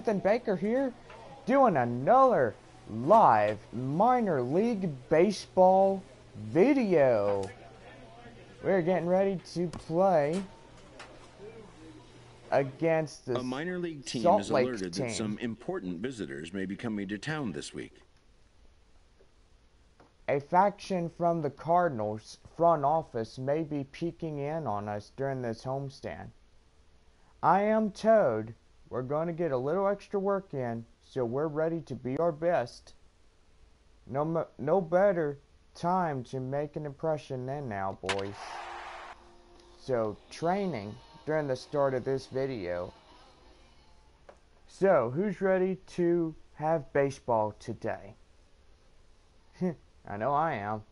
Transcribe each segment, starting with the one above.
Jonathan Baker here, doing another live minor league baseball video. We're getting ready to play against the A minor league team Salt is Lake alerted team. that some important visitors may be coming to town this week. A faction from the Cardinals front office may be peeking in on us during this homestand. I am Toad. We're going to get a little extra work in, so we're ready to be our best. No better time to make an impression than now, boys. So, training during the start of this video. So, who's ready to have baseball today? I know I am.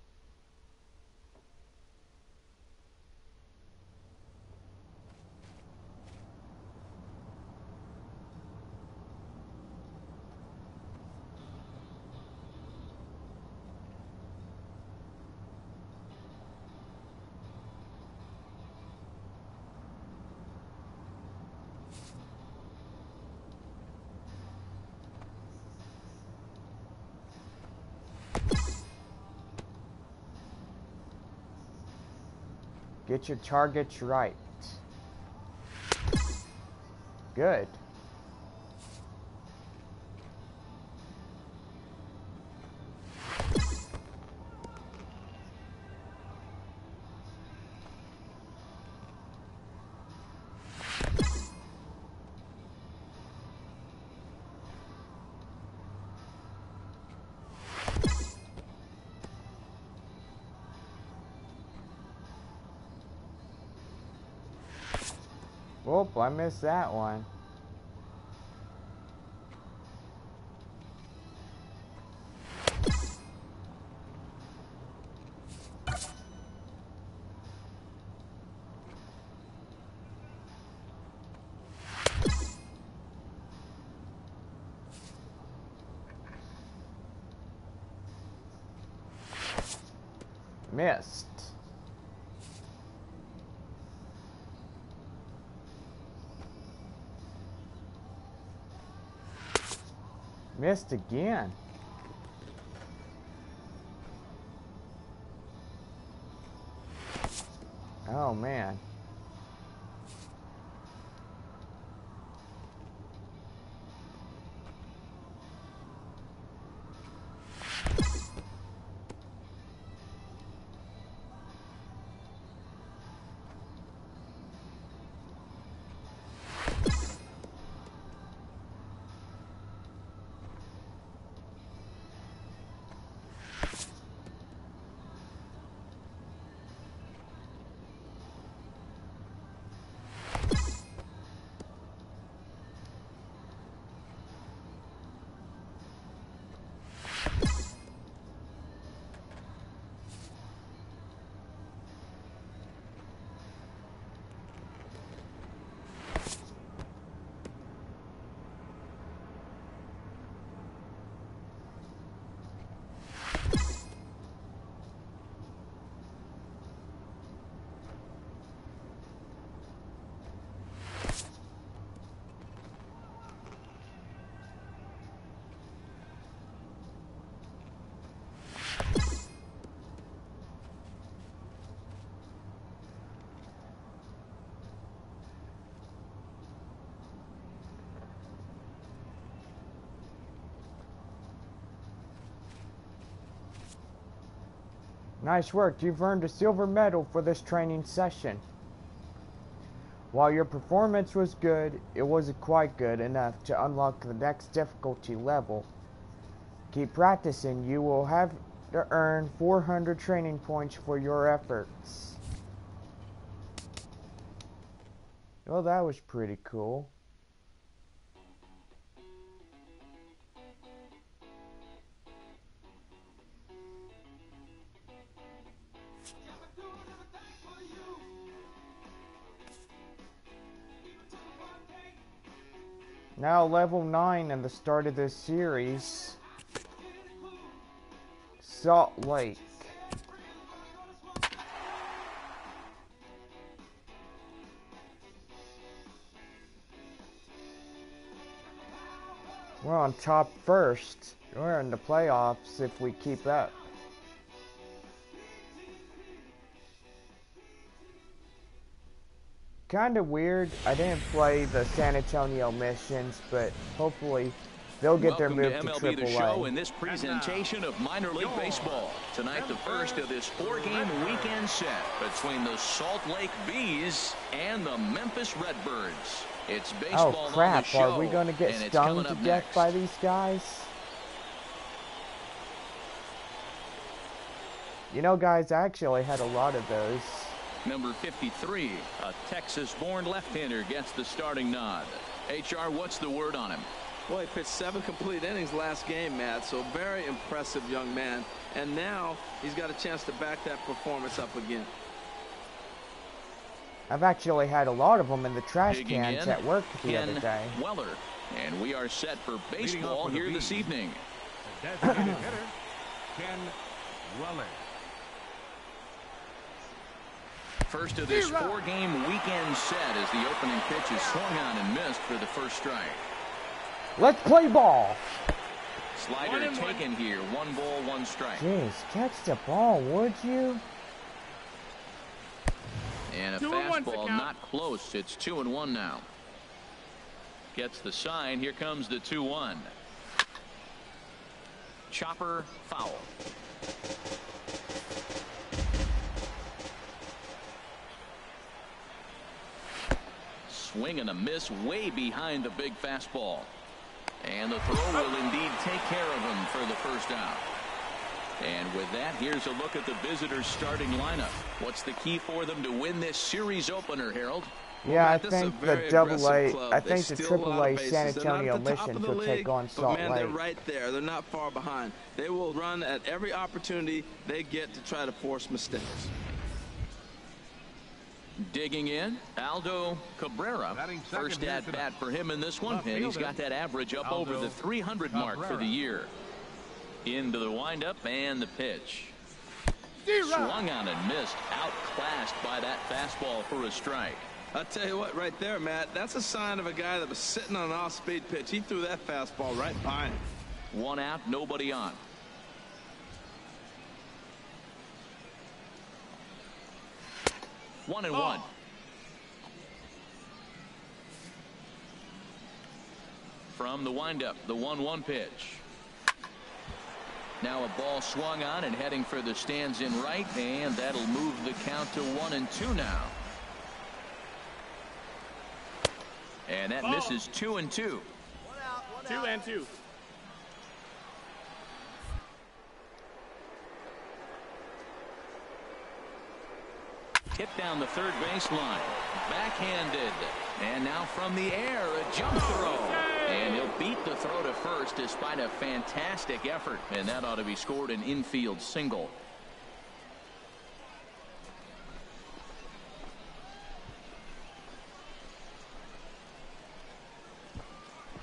Get your targets right. Good. Whoop, I missed that one. Missed. Missed again. Oh man. Nice work. You've earned a silver medal for this training session. While your performance was good, it wasn't quite good enough to unlock the next difficulty level. Keep practicing. You will have to earn 400 training points for your efforts. Well, that was pretty cool. Now level 9 and the start of this series. Salt Lake. We're on top first. We're in the playoffs if we keep up. Kind of weird. I didn't play the San Antonio missions, but hopefully they'll get their move to MLB The AAA. Show in this presentation of minor league baseball. Tonight, the first of this 4-game weekend set between the Salt Lake Bees and the Memphis Redbirds. It's baseball Oh on the crap, show, are we going to get and it's stung coming to up death next. by these guys? You know, guys, I actually had a lot of those. Number 53, a Texas-born left-hander, gets the starting nod. HR, what's the word on him? Well, he pitched 7 complete innings last game, Matt, so very impressive young man. And now he's got a chance to back that performance up again. I've actually had a lot of them in the trash Digging cans in, at work the Ken other day. Weller. And we are set for baseball here this evening. The designated hitter, Ken Weller. First of this 4-game weekend set as the opening pitch is swung on and missed for the first strike. Let's play ball! Slider taken here. 1 ball, 1 strike. Jeez, catch the ball, would you? And a fastball not close. It's 2-1 now. Gets the sign. Here comes the 2-1. Chopper foul. Swing and a miss way behind the big fastball. And the throw will indeed take care of him for the first out. And with that, here's a look at the visitors' starting lineup. What's the key for them to win this series opener, Harold? Yeah, I Matt, this is a think the very Double aggressive A, club. I They think the steal a lot of AAA San bases. They're not Antonio at the top missions of the will take league, on but Salt man, Lake. they're right there. They're not far behind. They will run at every opportunity they get to try to force mistakes. Digging in, Aldo Cabrera. First at bat for him in this one, and he's got that average up over the 300 mark for the year. Into the windup and the pitch. Swung on and missed, outclassed by that fastball for a strike. I'll tell you what, right there, Matt, that's a sign of a guy that was sitting on an off-speed pitch. He threw that fastball right by him. 1 out, nobody on. One and one. From the windup, the 1-1 pitch. Now a ball swung on and heading for the stands in right, and that'll move the count to 1-2 now. And that misses 2-2. 2 and 2. Hit down the third baseline. Backhanded. And now from the air, a jump throw. And he'll beat the throw to first despite a fantastic effort. And that ought to be scored an infield single.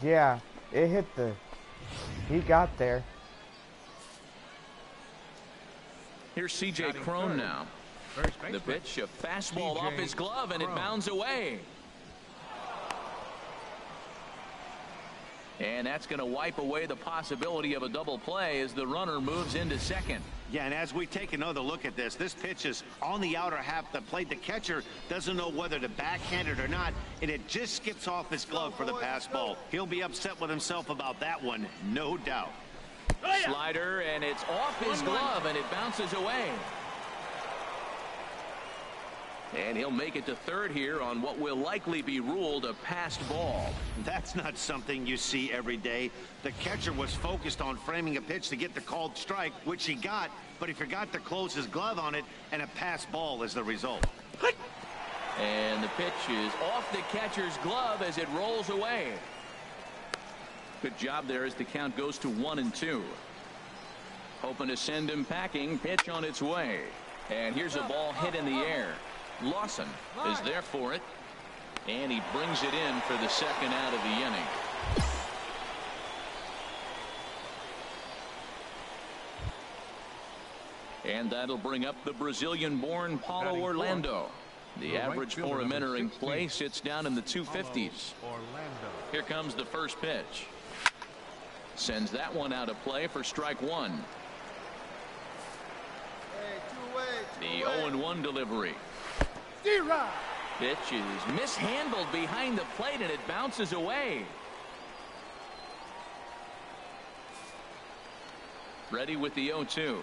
Yeah, it hit the... He got there. Here's C.J. Cron now. The pitch, a fastball off his glove, and it bounds away. And that's going to wipe away the possibility of a double play as the runner moves into second. Yeah, and as we take another look at this pitch is on the outer half of the plate. The catcher doesn't know whether to backhand it or not, and it just skips off his glove for the pass ball. He'll be upset with himself about that one, no doubt. Slider, and it's off his glove, and it bounces away. And he'll make it to third here on what will likely be ruled a passed ball. That's not something you see every day. The catcher was focused on framing a pitch to get the called strike, which he got, but he forgot to close his glove on it, and a passed ball is the result. And the pitch is off the catcher's glove as it rolls away. Good job there as the count goes to 1-2. Hoping to send him packing. Pitch on its way. And here's a ball hit in the air. Lawson is there for it, and he brings it in for the second out of the inning. And that'll bring up the Brazilian-born Paulo Orlando. The average for him entering play sits down in the 250s. Here comes the first pitch. Sends that one out of play for strike one. The 0-1 delivery. Pitch is mishandled behind the plate and it bounces away. Ready with the 0-2.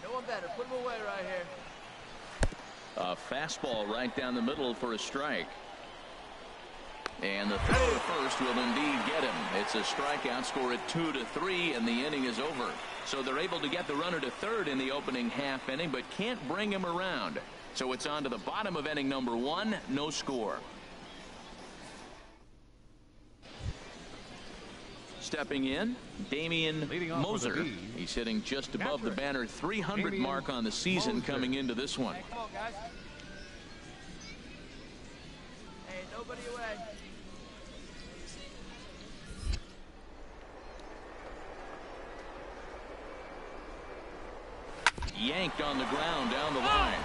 No one better. Put him away right here. A fastball right down the middle for a strike. And the throw to first will indeed get him. It's a strikeout, score at 2-3, and the inning is over. So they're able to get the runner to third in the opening half inning, but can't bring him around. So it's on to the bottom of inning number 1, no score. Stepping in, Damian Moser. He's hitting just above the banner 300 mark on the season coming into this one. Hey, come on, guys. Hey, nobody away. Yanked on the ground down the line.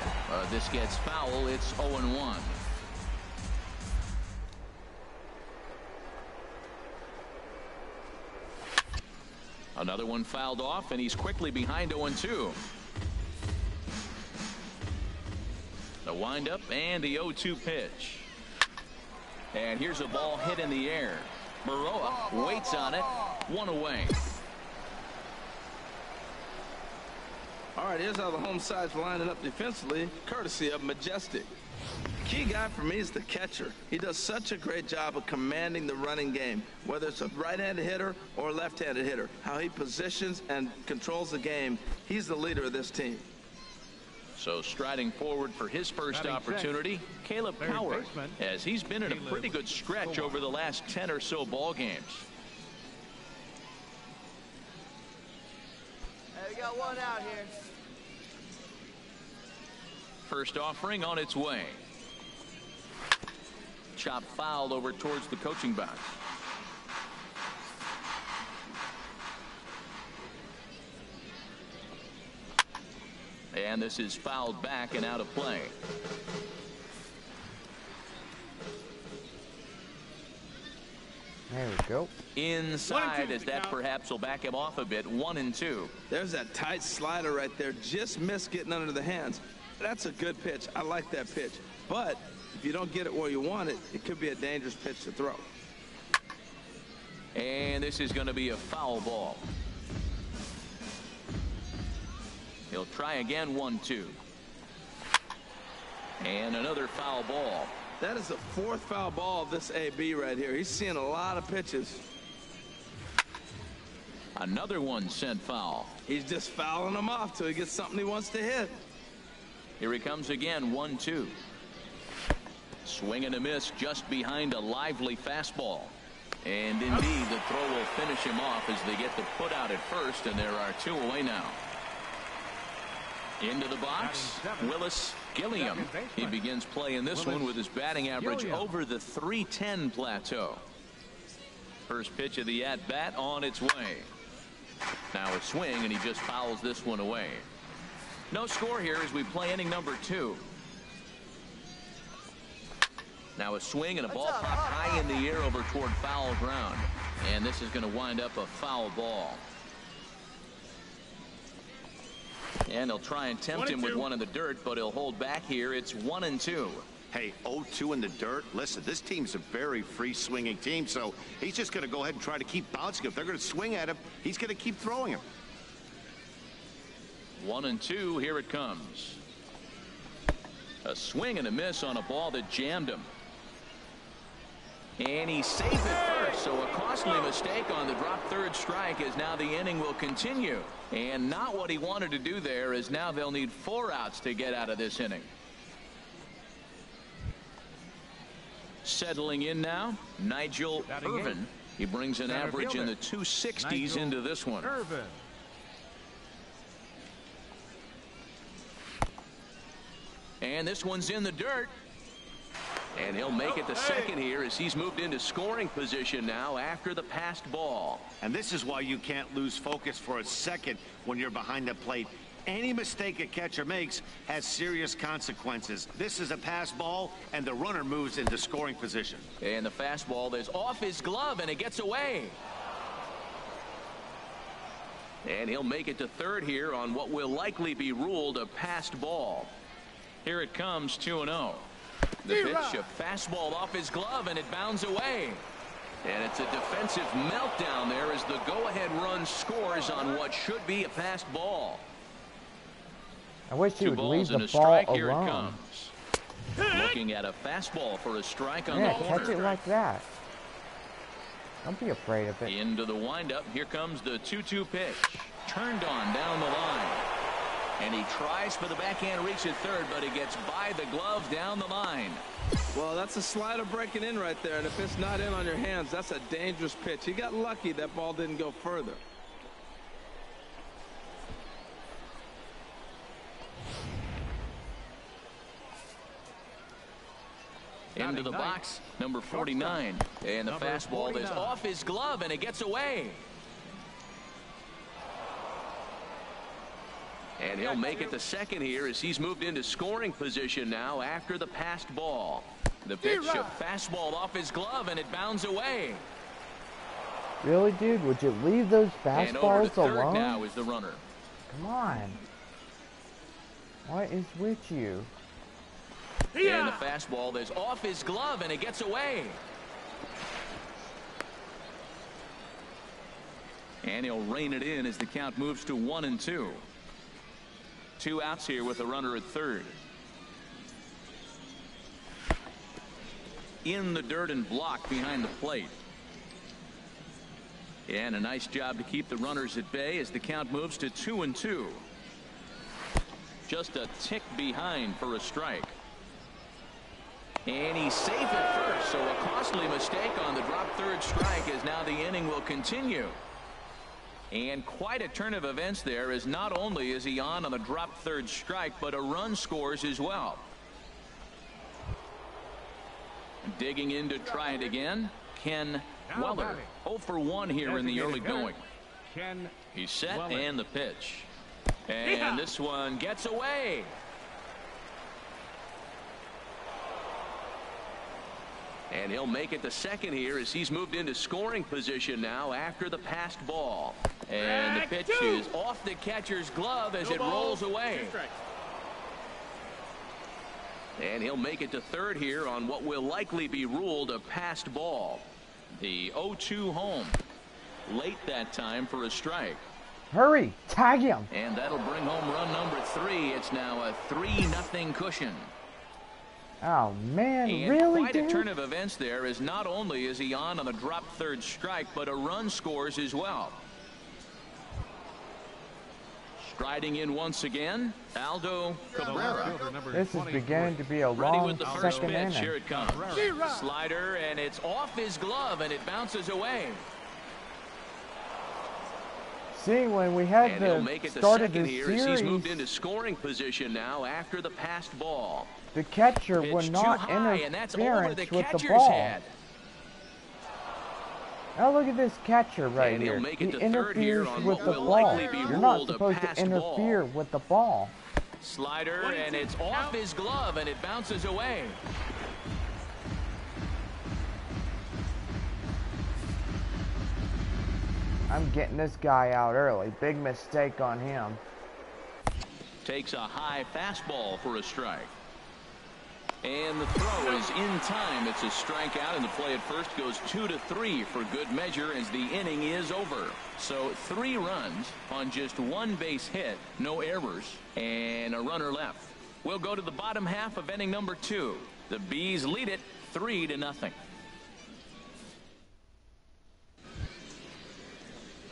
This gets foul. It's 0-1. Another one fouled off, and he's quickly behind 0-2. The windup and the 0-2 pitch. And here's a ball hit in the air. Baroa waits on it. One away. All right, here's how the home side's lining up defensively, courtesy of Majestic. Key guy for me is the catcher. He does such a great job of commanding the running game, whether it's a right-handed hitter or a left-handed hitter. How he positions and controls the game, he's the leader of this team. So striding forward for his first opportunity, Caleb Coward, as he's been in a pretty good stretch over the last 10 or so ball games. Hey, we got one out here. First offering on its way. Chop fouled over towards the coaching box. And this is fouled back and out of play. There we go. Inside, as that perhaps will back him off a bit. 1-2. There's that tight slider right there. Just missed getting under the hands. That's a good pitch. I like that pitch. But if you don't get it where you want it, it could be a dangerous pitch to throw. And this is going to be a foul ball. He'll try again. 1-2. And another foul ball. That is the fourth foul ball of this AB right here. He's seeing a lot of pitches. Another one sent foul. He's just fouling them off till he gets something he wants to hit. Here he comes again. 1-2. Swing and a miss just behind a lively fastball. And indeed, the throw will finish him off as they get the put out at first, and there are 2 away now. Into the box, Willis Gilliam. He begins play in this one with his batting average over the .310 plateau. First pitch of the at-bat on its way. Now a swing, and he just fouls this one away. No score here as we play inning number 2. Now a swing and a ball popped high in the air over toward foul ground. And this is going to wind up a foul ball. And they'll try and tempt him with one in the dirt, but he'll hold back here. It's 1-2. Hey, 0-2 in the dirt. Listen, this team's a very free-swinging team, so he's just going to go ahead and try to keep bouncing. If they're going to swing at him, he's going to keep throwing him. 1-2. Here it comes. A swing and a miss on a ball that jammed him. And he saved it first, so a costly mistake on the drop third strike as now the inning will continue. And not what he wanted to do there, as now they'll need 4 outs to get out of this inning. Settling in now, Nigel Irvin. He brings an average in the 260s into this one. And this one's in the dirt. And he'll make it the second here as he's moved into scoring position now after the passed ball. And this is why you can't lose focus for a second when you're behind the plate. Any mistake a catcher makes has serious consequences. This is a pass ball, and the runner moves into scoring position. And the fastball is off his glove, and it gets away. And he'll make it to third here on what will likely be ruled a passed ball. Here it comes, 2-0. The pitch, a fastball off his glove, and it bounds away. And it's a defensive meltdown there as the go-ahead run scores on what should be a passed ball. I wish he would leave the ball strike. Here it alone. comes. Looking at a fastball for a strike on the Yeah, corner. catch it like that. Don't be afraid of it. Into the windup. Here comes the 2-2 pitch. Turned on down the line. And he tries for the backhand reach at third, but he gets by the glove down the line. Well, that's a slider breaking in right there, and if it's not in on your hands, that's a dangerous pitch. He got lucky that ball didn't go further. Into the box, number 49. And the fastball is off his glove, and it gets away. And he'll make it the second here as he's moved into scoring position now after the passed ball. The pitch, a fastball off his glove, and it bounds away. Really, dude? Would you leave those And over to fastballs third alone? now is the runner. Come on. What is with you? And the fastball is off his glove, and it gets away. And he'll rein it in as the count moves to 1-2. 2 outs here with a runner at third. In the dirt and blocked behind the plate. And a nice job to keep the runners at bay as the count moves to 2-2. Just a tick behind for a strike. And he's safe at first, so a costly mistake on the drop third strike as now the inning will continue. And quite a turn of events there, as not only is he on a drop third strike, but a run scores as well. Digging in to try it again, Ken Weller. 0 for 1 here in the early going. He's set and the pitch. And this one gets away. And he'll make it the second here as he's moved into scoring position now after the passed ball. And the pitch is off the catcher's glove as it rolls away. And he'll make it to third here on what will likely be ruled a passed ball. The 0-2 home. Late that time for a strike. Hurry, tag him. And that'll bring home run number 3. It's now a 3-0 cushion. Oh, man, and really, quite dude? a turn of events there, as not only is he on a drop third strike, but a run scores as well. Striding in once again, Aldo Cabrera. This is beginning to be a Ready long with the first second pitch. inning. Here it comes. Slider, and it's off his glove, and it bounces away. See, when we had And he'll make it the started second this here as he's moved series, into scoring position now after the passed ball. the catcher Pitch would too not high, and that's over interference the with the catcher's ball. head. Now look at this catcher right And he'll here. make He it to third here interferes on with what the will ball. likely be You're not ruled a supposed to passed interfere ball. with the ball. Slider, and it's off his glove, and it bounces away. I'm getting this guy out early. Big mistake on him. Takes a high fastball for a strike. And the throw is in time. It's a strikeout, and the play at first goes 2-3 for good measure as the inning is over. So 3 runs on just 1 base hit, no errors, and a runner left. We'll go to the bottom half of inning number 2. The Bees lead it 3-0.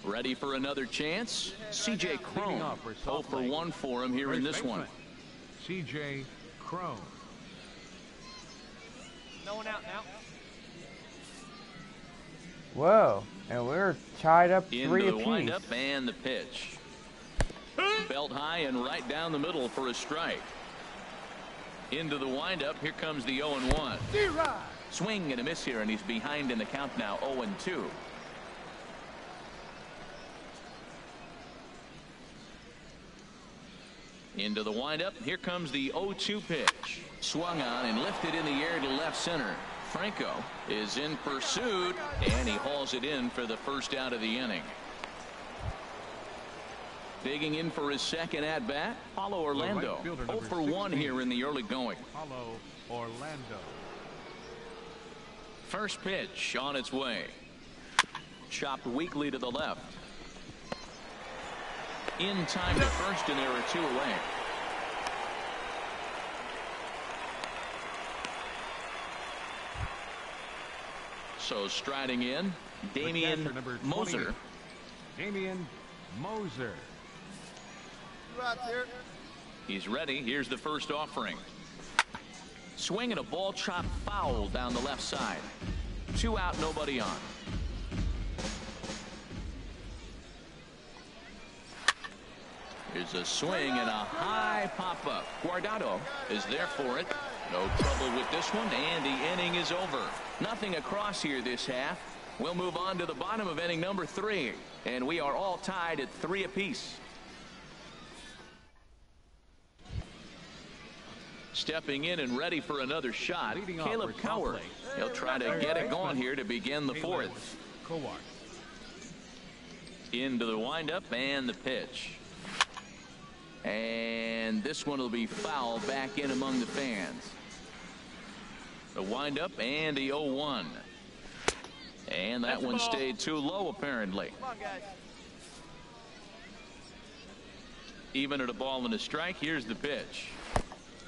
Ready for another chance? C.J. Cron. 0 for 1 for him here in this one. C.J. Cron. No one out now. Whoa, and we're tied up 3 Into the apiece. windup and the pitch. Belt high and right down the middle for a strike. Into the windup. Here comes the 0-1. Swing and a miss here, and he's behind in the count now, 0-2. Into the windup. Here comes the 0-2 pitch. Swung on and lifted in the air to left center. Franco is in pursuit, and he hauls it in for the first out of the inning. Digging in for his second at bat, Paulo Orlando. 0 for 1 here in the early going. Paulo Orlando. First pitch on its way. Chopped weakly to the left. In time to first, and there are 2 away. So striding in, Damian Moser. Damian Moser. He's ready. Here's the first offering. Swinging a ball chopped foul down the left side. 2 out, nobody on. Here's a swing and a high pop-up. Guardado is there for it. No trouble with this one, and the inning is over. Nothing across here this half. We'll move on to the bottom of inning number 3, and we are all tied at 3 apiece. Stepping in and ready for another shot, Caleb Cowart. He'll try to get it going here to begin the 4th. Into the windup and the pitch. And this one will be foul back in among the fans. The windup and the 0-1. And that one stayed too low, apparently. Come on, guys. Even at a ball and a strike, here's the pitch.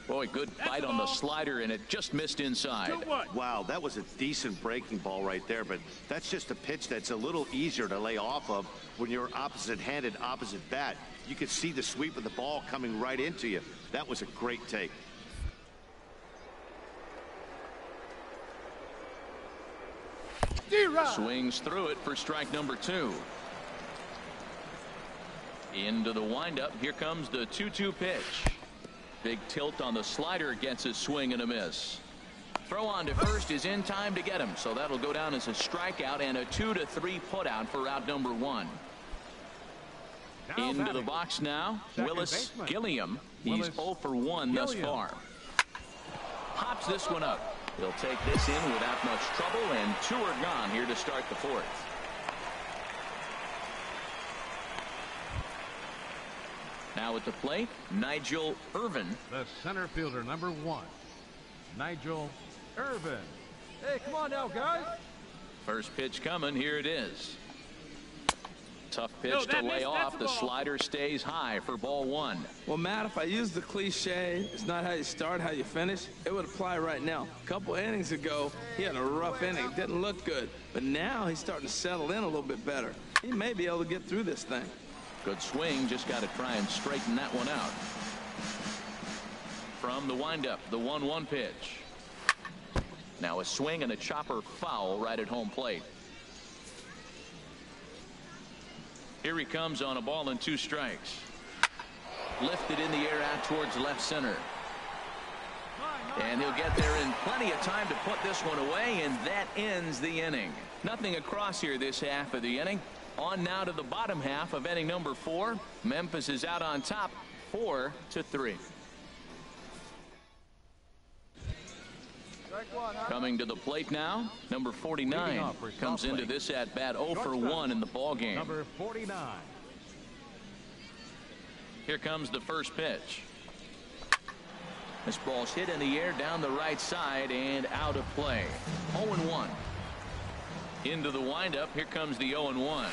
Boy, good bite on the slider, and it just missed inside. Wow, that was a decent breaking ball right there, but that's just a pitch that's a little easier to lay off of when you're opposite-handed, opposite bat. You could see the sweep of the ball coming right into you. That was a great take. Swings through it for strike number 2. Into the windup. Here comes the 2-2 pitch. Big tilt on the slider, gets a swing and a miss. Throw on to first is in time to get him, so that'll go down as a strikeout and a 2-3 putout for out number 1. Into the box now, Willis Gilliam. He's 0 for 1 thus far. Pops this one up. He'll take this in without much trouble, and 2 are gone here to start the 4th. Now at the plate, Nigel Irvin. The center fielder, number 1, Nigel Irvin. Hey, come on now, guys. First pitch coming. Here it is. Tough pitch to lay off. The slider stays high for ball 1. Well, Matt, if I use the cliche, it's not how you start, how you finish, it would apply right now. A couple innings ago, he had a rough inning. Didn't look good. But now he's starting to settle in a little bit better. He may be able to get through this thing. Good swing. Just got to try and straighten that one out. From the windup, the 1-1 pitch. Now a swing and a chopper foul right at home plate. Here he comes on a ball and 2 strikes. Lifted in the air out towards left center. And he'll get there in plenty of time to put this one away, and that ends the inning. Nothing across here this half of the inning. On now to the bottom half of inning number 4. Memphis is out on top, 4-3. Coming to the plate now, number 49 comes into this at bat 0 for 1 in the ball game. Number 49. Here comes the first pitch. This ball's hit in the air down the right side and out of play. 0-1. Into the windup. Here comes the 0-1.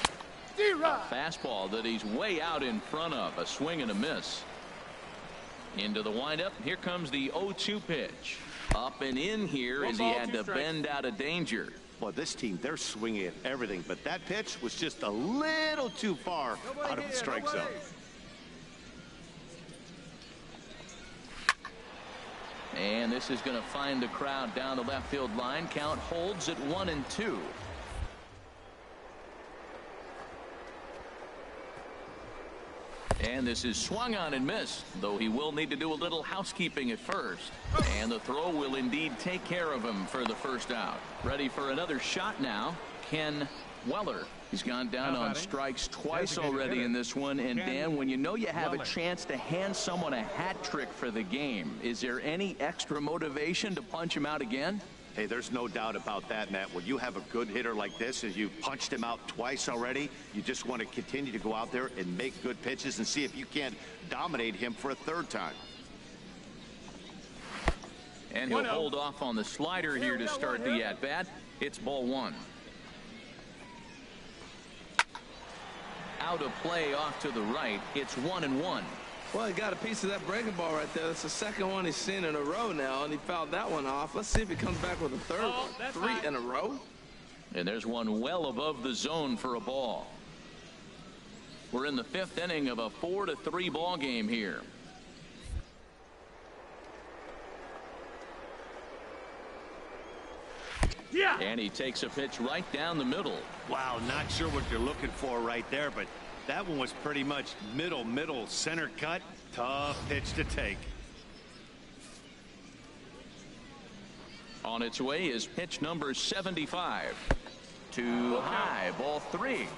A fastball that he's way out in front of. A swing and a miss. Into the windup. Here comes the 0-2 pitch. Up and in here as he had to bend out of danger. Well, this team, they're swinging at everything, but that pitch was just a little too far out of the strike zone. And this is going to find the crowd down the left field line. Count holds at 1-2. And this is swung on and missed, though he will need to do a little housekeeping at first. And the throw will indeed take care of him for the first out. Ready for another shot now, Ken Weller. He's gone down on strikes twice already in this one. And Dan, when you know you have a chance to hand someone a hat trick for the game, is there any extra motivation to punch him out again? Hey, there's no doubt about that, Matt. When you have a good hitter like this, as you've punched him out twice already, you just want to continue to go out there and make good pitches and see if you can't dominate him for a third time. And he'll hold off on the slider here to start the at-bat. It's ball one. Out of play off to the right. It's 1-1. Well, he got a piece of that breaking ball right there. That's the second one he's seen in a row now, and he fouled that one off. Let's see if he comes back with a third one. 3 in a row. And there's one well above the zone for a ball. We're in the 5th inning of a 4-3 ball game here. Yeah. And he takes a pitch right down the middle. Wow, not sure what you're looking for right there, but that one was pretty much middle center cut. Tough pitch to take. On its way is pitch number 75. Too high, ball 3.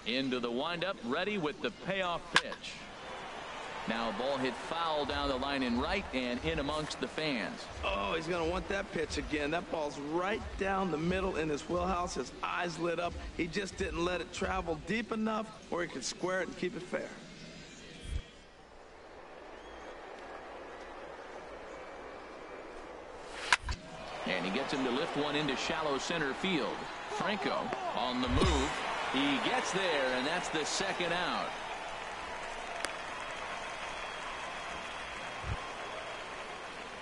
Into the windup, ready with the payoff pitch. Now ball hit foul down the line in right and in amongst the fans. Oh, he's going to want that pitch again. That ball's right down the middle in his wheelhouse. His eyes lit up. He just didn't let it travel deep enough where he could square it and keep it fair. And he gets him to lift one into shallow center field. Franco on the move. He gets there, and that's the second out.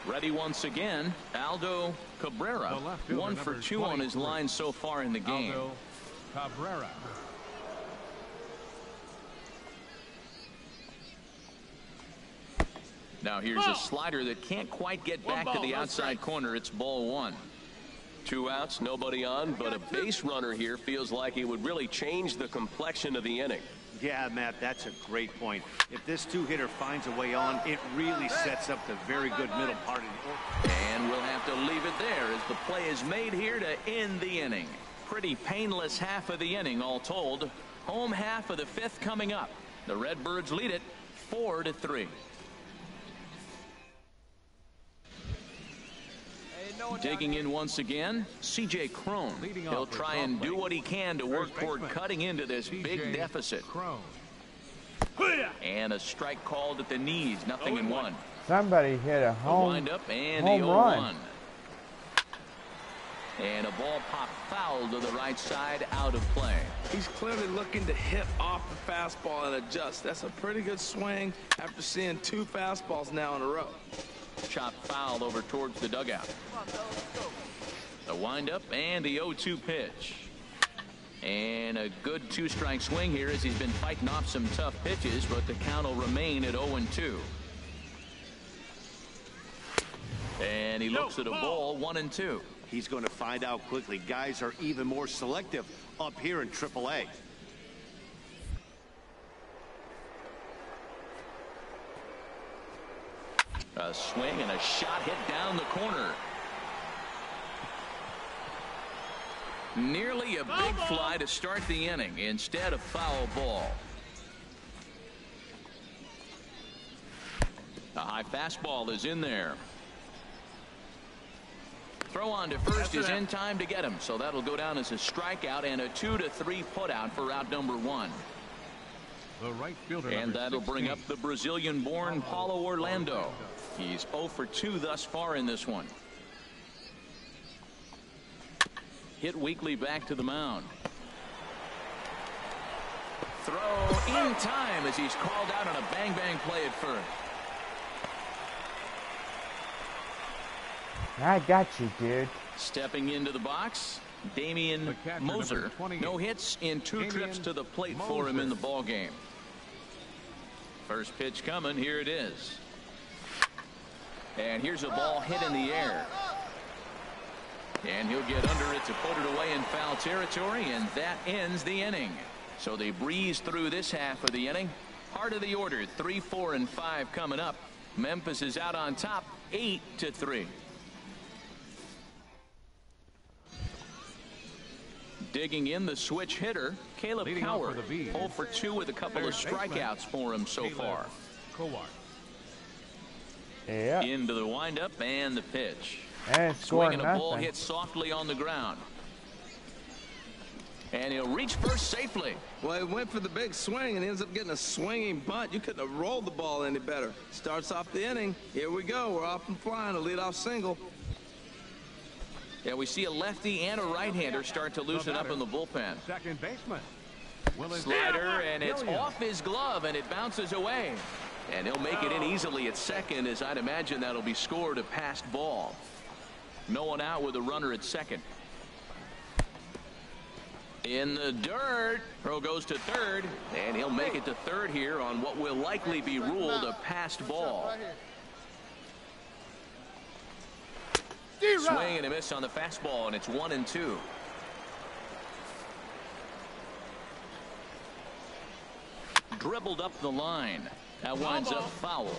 Ready once again, Aldo Cabrera. 1 for 2 on his line so far in the game. Aldo Cabrera. Now here's a slider that can't quite get back to the outside corner. It's ball 1. 2 outs, nobody on, but a base runner here feels like it would really change the complexion of the inning. Yeah, Matt, that's a great point. If this two-hitter finds a way on, it really sets up the very good middle part of the order. And we'll have to leave it there as the play is made here to end the inning. Pretty painless half of the inning all told. Home half of the 5th coming up. The Redbirds lead it 4-3. Digging in once again, C.J. Cron. He'll try and do what he can to work toward cutting into this big deficit. And a strike called at the knees, 0-1. Somebody hit a home wind-up and home the run. 0-1. And a ball popped foul to the right side, out of play. He's clearly looking to hit off the fastball and adjust. That's a pretty good swing after seeing 2 fastballs now in a row. Chopped foul over towards the dugout. The windup and the 0-2 pitch. And a good 2-strike swing here as he's been fighting off some tough pitches, but the count will remain at 0-2. And he looks at a ball, 1-2. He's going to find out quickly. Guys are even more selective up here in AAA. A swing and a shot hit down the corner. Nearly a big fly to start the inning. Instead, a foul ball. A high fastball is in there. Throw on to first is in time to get him, so that'll go down as a strikeout and a 2-3 putout for out number 1. The right fielder, and that'll bring up the Brazilian-born Paulo Orlando. He's 0 for 2 thus far in this one. Hit weakly back to the mound. Throw in time as he's called out on a bang-bang play at first. I got you, dude. Stepping into the box, Damian Moser. No hits in 2 trips to the plate for him in the ball game. First pitch coming. Here it is. And here's a ball hit in the air. And he'll get under it to put it away in foul territory, and that ends the inning. So they breeze through this half of the inning. Heart of the order, 3, 4, and 5 coming up. Memphis is out on top, 8-3. Digging in the switch hitter, Caleb Coward, 0 for 2 with a couple of strikeouts for him so far. Yeah. Into the windup and the pitch. And Swinging a ball hit softly on the ground. And he'll reach first safely. Well, he went for the big swing and ends up getting a swinging bunt. You couldn't have rolled the ball any better. Starts off the inning. Here we go. We're off and flying. A leadoff single. Yeah, we see a lefty and a right-hander start to loosen up in the bullpen. Second baseman. Slider, and it's off his glove, and it bounces away. And he'll make it in easily at second, as I'd imagine that'll be scored a passed ball. No one out with a runner at second. In the dirt. Throw goes to third, and he'll make it to third here on what will likely be ruled a passed ball. Swing and a miss on the fastball, and it's 1-2. Dribbled up the line. That winds up foul.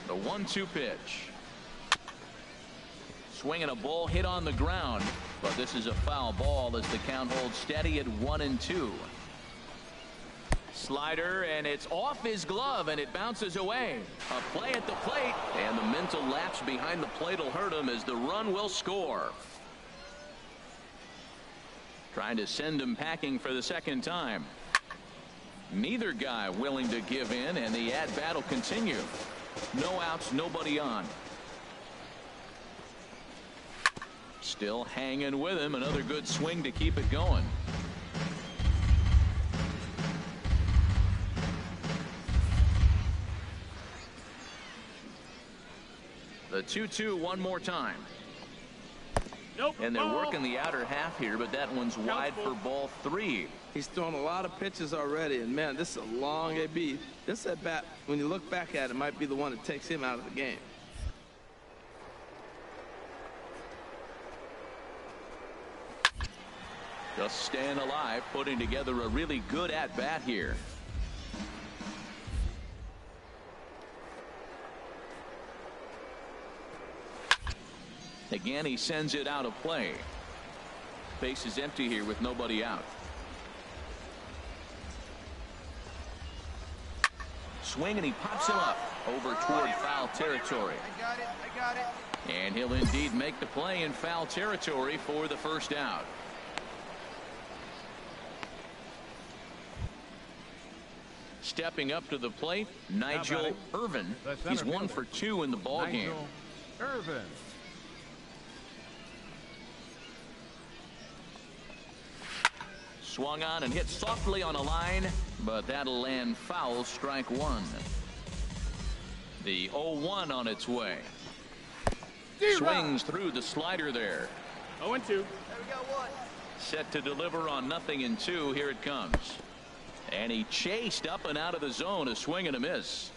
The 1-2 pitch. Swinging a ball hit on the ground, but this is a foul ball as the count holds steady at 1-2. Slider, and it's off his glove, and it bounces away. A play at the plate, and the mental lapse behind the plate will hurt him as the run will score. Trying to send him packing for the second time. Neither guy willing to give in, and the at-bat will continue. No outs, nobody on. Still hanging with him. Another good swing to keep it going. The 2-2 one more time. And they're working the outer half here, but that one's wide for ball 3. He's thrown a lot of pitches already, and man, this is a long AB. This at bat, when you look back at it, might be the one that takes him out of the game. Just staying alive, putting together a really good at bat here. Again, he sends it out of play. Base is empty here with nobody out. Swing, and he pops him up over toward foul territory. I got it. And he'll indeed make the play in foul territory for the first out. Stepping up to the plate, Nigel Irvin. He's 1 for 2 in the ball game. Irvin. Swung on and hit softly on a line, but that'll land foul, strike 1. The 0-1 on its way. Swings through the slider there. 0-2. There we go, 1. Set to deliver on 0-2. Here it comes. And he chased up and out of the zone. A swing and a miss.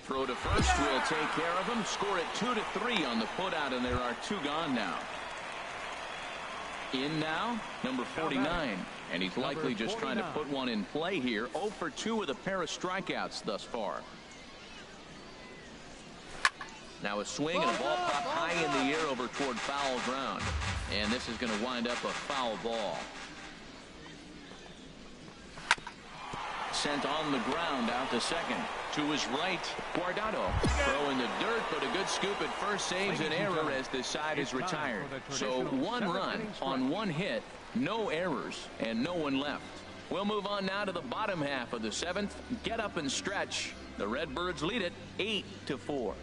Throw to first will take care of him. Score it 2-3 on the putout, and there are 2 gone now. In now, number 49. And he's likely just trying to put one in play here. 0 for 2 with a pair of strikeouts thus far. Now a swing and a ball popped high in the air over toward foul ground. And this is going to wind up a foul ball. Sent on the ground out to second. To his right, Guardado. Throw in the dirt, but a good scoop at first saves an error as this side is retired. So 1 run on 1 hit, no errors, and no one left. We'll move on now to the bottom half of the 7th. Get up and stretch. The Redbirds lead it 8-4.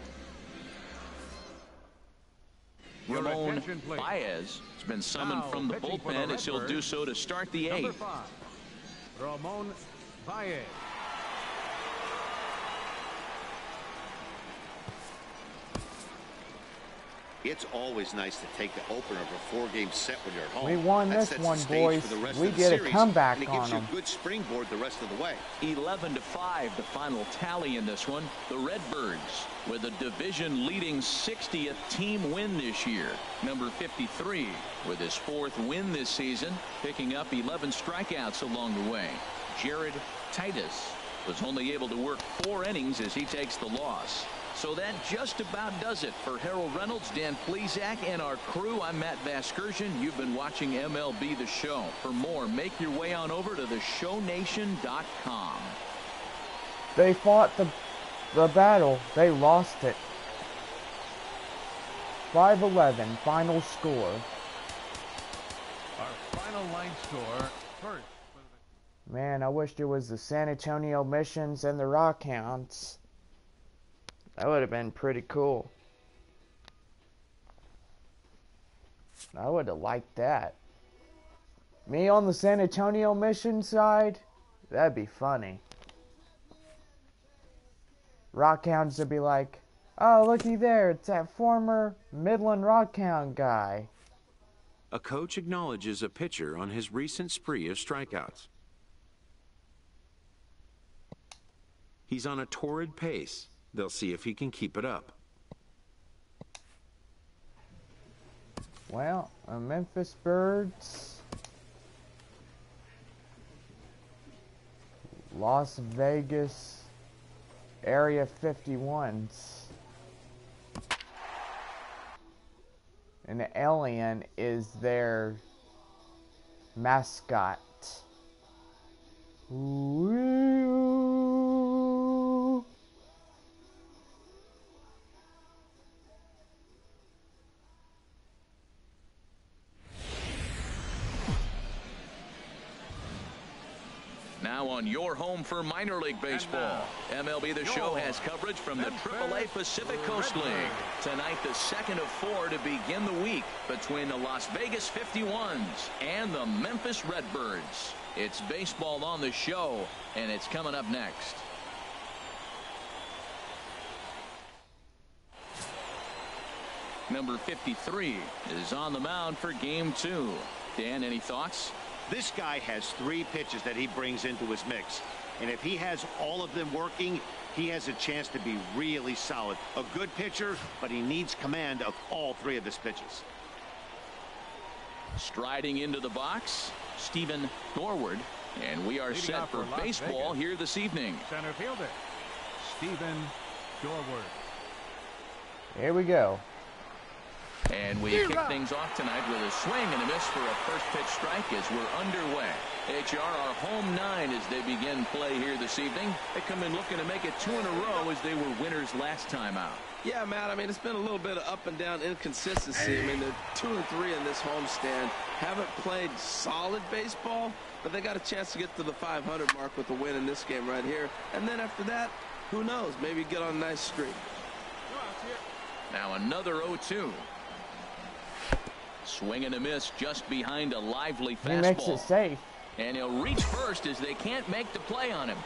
Ramon Baez has been summoned from the bullpen as he'll do so to start the 8th. Number 5, Ramon Baez. It's always nice to take the opener of a 4-game set when you're at home. We won That this sets the one, stage boys. for the rest We of the get a series, comeback and it on gives you them. a good springboard the rest of the way. 11-5, the final tally in this one. The Redbirds with a division-leading 60th team win this year. Number 53 with his 4th win this season, picking up 11 strikeouts along the way. Jared Titus was only able to work 4 innings as he takes the loss. So that just about does it for Harold Reynolds, Dan Plesac, and our crew. I'm Matt Vasgersian. You've been watching MLB The Show. For more, make your way on over to theshownation.com. They fought the battle. They lost it. 5-11 final score. Our final line score first. Man, I wish there was the San Antonio Missions and the Rockhounds. That would have been pretty cool. I would have liked that. Me on the San Antonio Mission side? That'd be funny. Rockhounds would be like, oh, looky there, it's that former Midland Rockhound guy. A coach acknowledges a pitcher on his recent spree of strikeouts. He's on a torrid pace. They'll see if he can keep it up. Well, Memphis Birds, Las Vegas Area 51s. And the alien is their mascot. Ooh. Now on your home for minor league baseball. MLB The Show has coverage from the AAA Pacific Coast League. Tonight, the second of 4 to begin the week between the Las Vegas 51s and the Memphis Redbirds. It's baseball on the show, and it's coming up next. Number 53 is on the mound for game 2. Dan, any thoughts? This guy has 3 pitches that he brings into his mix. And if he has all of them working, he has a chance to be really solid. A good pitcher, but he needs command of all 3 of his pitches. Striding into the box, Stephen Dorward. And we are set for baseball here this evening. Center fielder, Stephen Dorward. Here we go. And we kick things off tonight with a swing and a miss for a first pitch strike as we're underway. HR, our home 9 as they begin play here this evening. They come in looking to make it 2 in a row as they were winners last time out. Yeah, Matt, I mean, it's been a little bit of up and down inconsistency. I mean, they're 2-3 in this homestand. Haven't played solid baseball, but they got a chance to get to the 500 mark with a win in this game right here. And then after that, who knows? Maybe get on a nice streak. Now another 0-2. Swing and a miss just behind a lively fastball. He makes it safe. And he'll reach first as they can't make the play on him.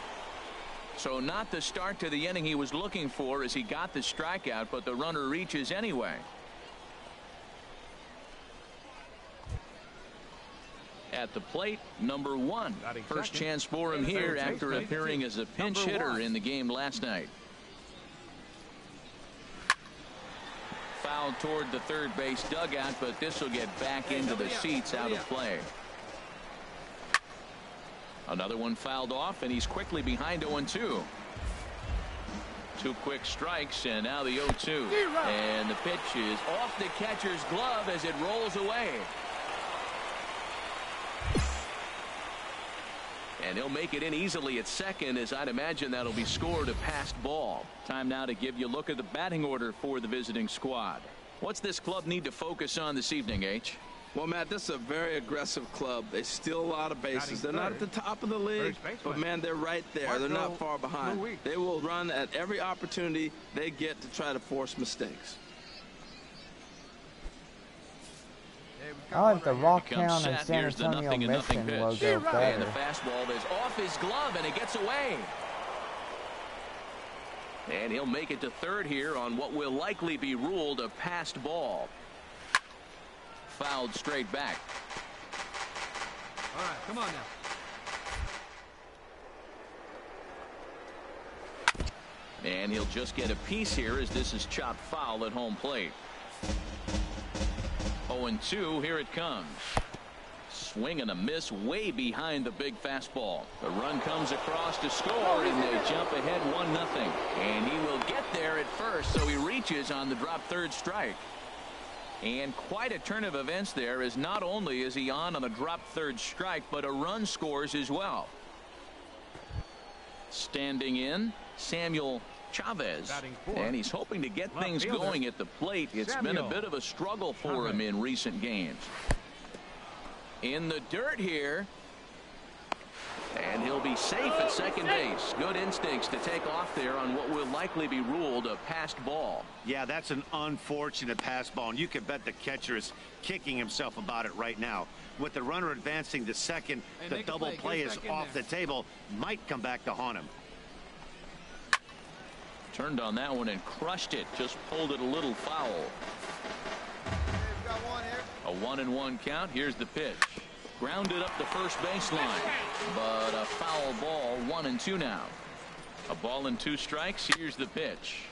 So not the start to the inning he was looking for as he got the strikeout, but the runner reaches anyway. At the plate, number 1. First chance for him here after appearing as a pinch hitter in the game last night. Foul toward the third base dugout, but this will get back into the seats out of play. Another one fouled off, and he's quickly behind 0-2. 2 quick strikes, and now the 0-2. And the pitch is off the catcher's glove as it rolls away. And he'll make it in easily at second, as I'd imagine that'll be scored a passed ball. Time now to give you a look at the batting order for the visiting squad. What's this club need to focus on this evening, H? Well, Matt, this is a very aggressive club. They steal a lot of bases. They're not at the top of the league, but, man, they're right there. They're not far behind. They will run at every opportunity they get to try to force mistakes. I like the Rockhound and San Antonio Mission logo better. And the fastball is off his glove, and it gets away. And he'll make it to third here on what will likely be ruled a passed ball. Fouled straight back. All right, come on now. And he'll just get a piece here as this is chopped foul at home plate. 0-2, here it comes. Swing and a miss way behind the big fastball. The run comes across to score, and they jump ahead 1-0. And he will get there at first, so he reaches on the drop third strike. And quite a turn of events there, as not only is he on the drop third strike, but a run scores as well. Standing in, Samuel Chavez, and he's hoping to get things going at the plate. It's been a bit of a struggle for him in recent games. In the dirt here, and he'll be safe at second base. Good instincts to take off there on what will likely be ruled a passed ball. Yeah, that's an unfortunate pass ball, and you can bet the catcher is kicking himself about it right now. With the runner advancing to second, the double play is off the table. Might come back to haunt him. Turned on that one and crushed it. Just pulled it a little foul. A 1-1 count. Here's the pitch. Grounded up the first baseline, but a foul ball. 1-2 now. A ball and 2 strikes. Here's the pitch,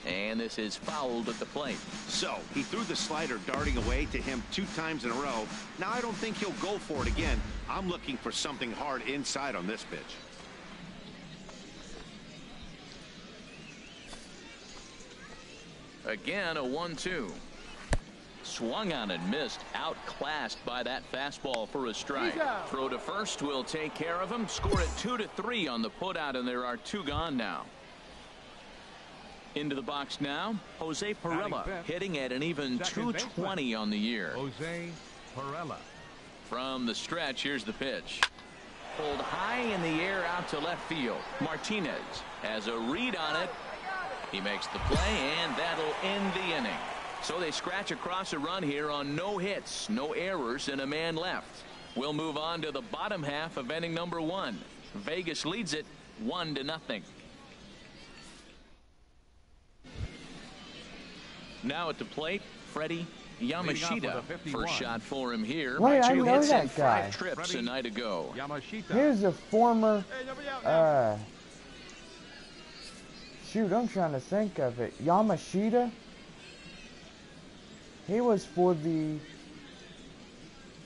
and this is fouled at the plate. So he threw the slider darting away to him 2 times in a row. Now I don't think he'll go for it again. I'm looking for something hard inside on this pitch. Again, a 1-2. Swung on and missed. Outclassed by that fastball for a strike. Throw to first will take care of him. Score it 2-3 on the putout, and there are 2 gone now. Into the box now, Jose Perella, hitting at an even .220 on the year. Jose Perella. From the stretch, here's the pitch. Pulled high in the air out to left field. Martinez has a read on it. He makes the play, and that'll end the inning. So they scratch across a run here on no hits, no errors, and a man left. We'll move on to the bottom half of inning number 1. Vegas leads it 1-0. Now at the plate, Freddie Yamashita. First shot for him here. Wait, I 2 know hits that and guy. 5 trips a night ago. Yamashita. Here's a former, shoot, I'm trying to think of it. Yamashita? He was for the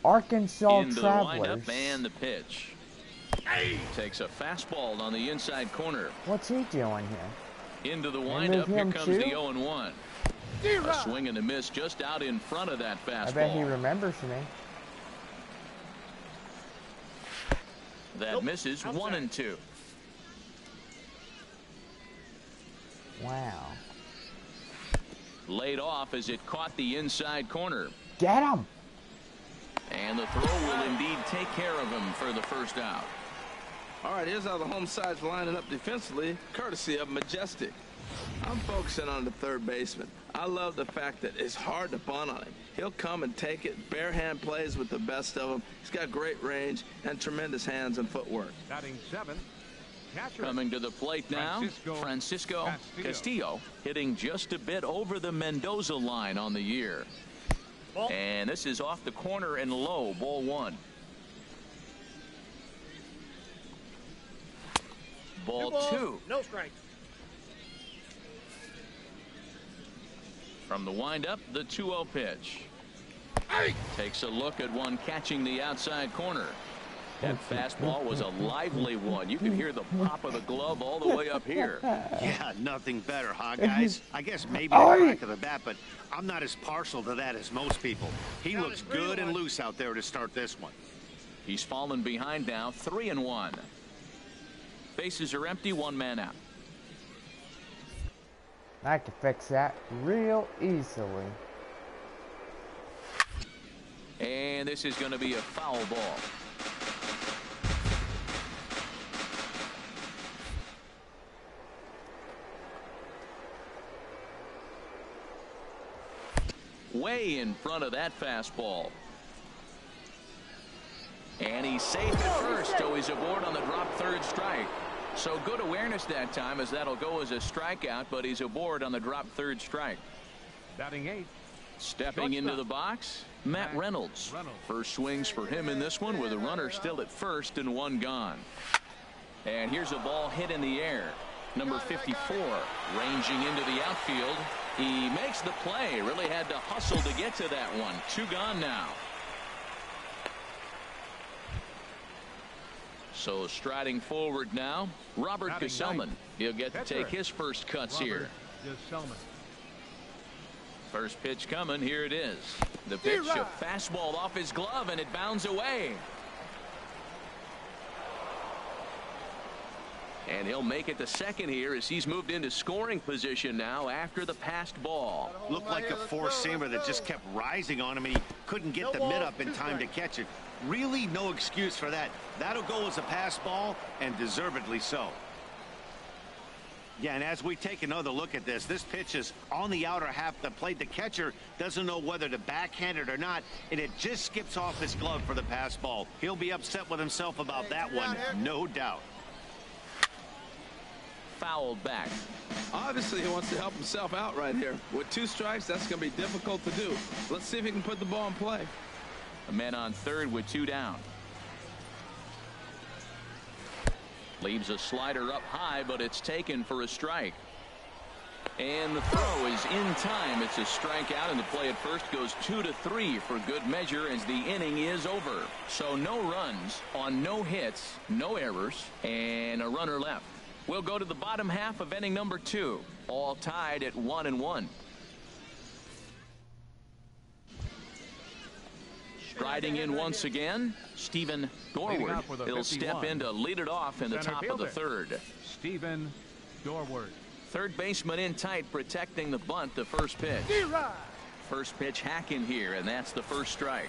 Arkansas Into Travelers. the windup and the pitch. Takes a fastball on the inside corner. What's he doing here? Into the windup. Here comes too? the 0-1. A swing and a miss just out in front of that fastball. I bet he remembers me. That misses. 1-2. Wow. Laid off as it caught the inside corner. Get him! And the throw will indeed take care of him for the first out. All right, here's how the home side's lining up defensively, courtesy of Majestic. I'm focusing on the third baseman. I love the fact that it's hard to bunt on him. He'll come and take it. Bare hand plays with the best of them. He's got great range and tremendous hands and footwork. Batting 7. Catcher. Coming to the plate now, Francisco Castillo, hitting just a bit over the Mendoza line on the year. And this is off the corner and low, ball 1. Ball 2. No strikes. From the windup, the 2-0 pitch. Takes a look at one catching the outside corner. That fastball was a lively one. You can hear the pop of the glove all the way up here. Yeah, nothing better, huh, guys? I guess maybe the crack of the bat, but I'm not as partial to that as most people. He looks good and loose out there to start this one. He's fallen behind now, 3-1. Bases are empty, 1 man out. I can fix that real easily. And this is going to be a foul ball. Way in front of that fastball. And he's safe at first, so he's aboard on the drop third strike. So good awareness that time, as that'll go as a strikeout, but he's aboard on the drop third strike. Batting 8. Stepping into the box, Matt Reynolds. First swings for him in this one with a runner still at first and one gone. And here's a ball hit in the air. Number 54 ranging into the outfield. He makes the play. Really had to hustle to get to that one. Two gone now. So striding forward now, Robert Gesellman. He'll get to take his first cuts here. First pitch coming. Here it is. The pitch, a fastball off his glove, and it bounds away. And he'll make it to second here as he's moved into scoring position now after the passed ball. Looked like a four-seamer that just kept rising on him, and he couldn't get the mid up in time to catch it. Really no excuse for that. That'll go as a pass ball, and deservedly so. Yeah, and as we take another look at this pitch is on the outer half of the plate. The catcher doesn't know whether to backhand it or not, and it just skips off his glove for the pass ball. He'll be upset with himself about that one, no doubt. Fouled back. Obviously, he wants to help himself out right here. With 2 strikes, that's going to be difficult to do. Let's see if he can put the ball in play. A man on third with 2 down. Leaves a slider up high, but it's taken for a strike. And the throw is in time. It's a strikeout, and the play at first goes 2-3 for good measure as the inning is over. So no runs on no hits, no errors, and a runner left. We'll go to the bottom half of inning number 2, all tied at 1-1. Striding in once again, Stephen Dorward. He'll step in to lead it off in the top of the third. Stephen Dorward. Third baseman in tight, protecting the bunt, the first pitch. First pitch hacking here, and that's the first strike.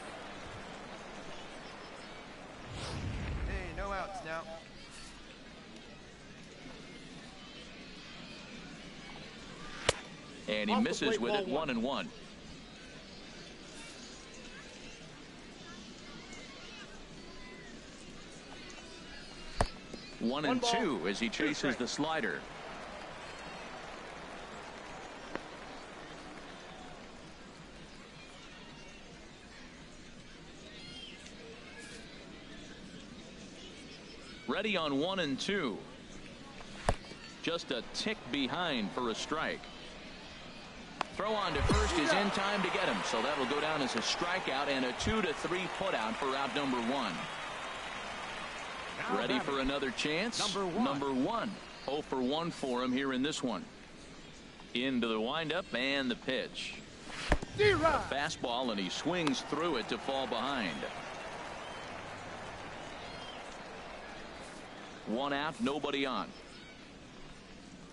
Hey, no outs now. And he misses with it, 1-1. One and two as he chases the slider. Ready on 1 and 2. Just a tick behind for a strike. Throw on to first is in time to get him, so that'll go down as a strikeout and a 2-3 putout for out number 1. Ready for another chance. Number one. 0 for 1 for him here in this one. Into the windup and the pitch. A fastball, and he swings through it to fall behind. 1 out, nobody on.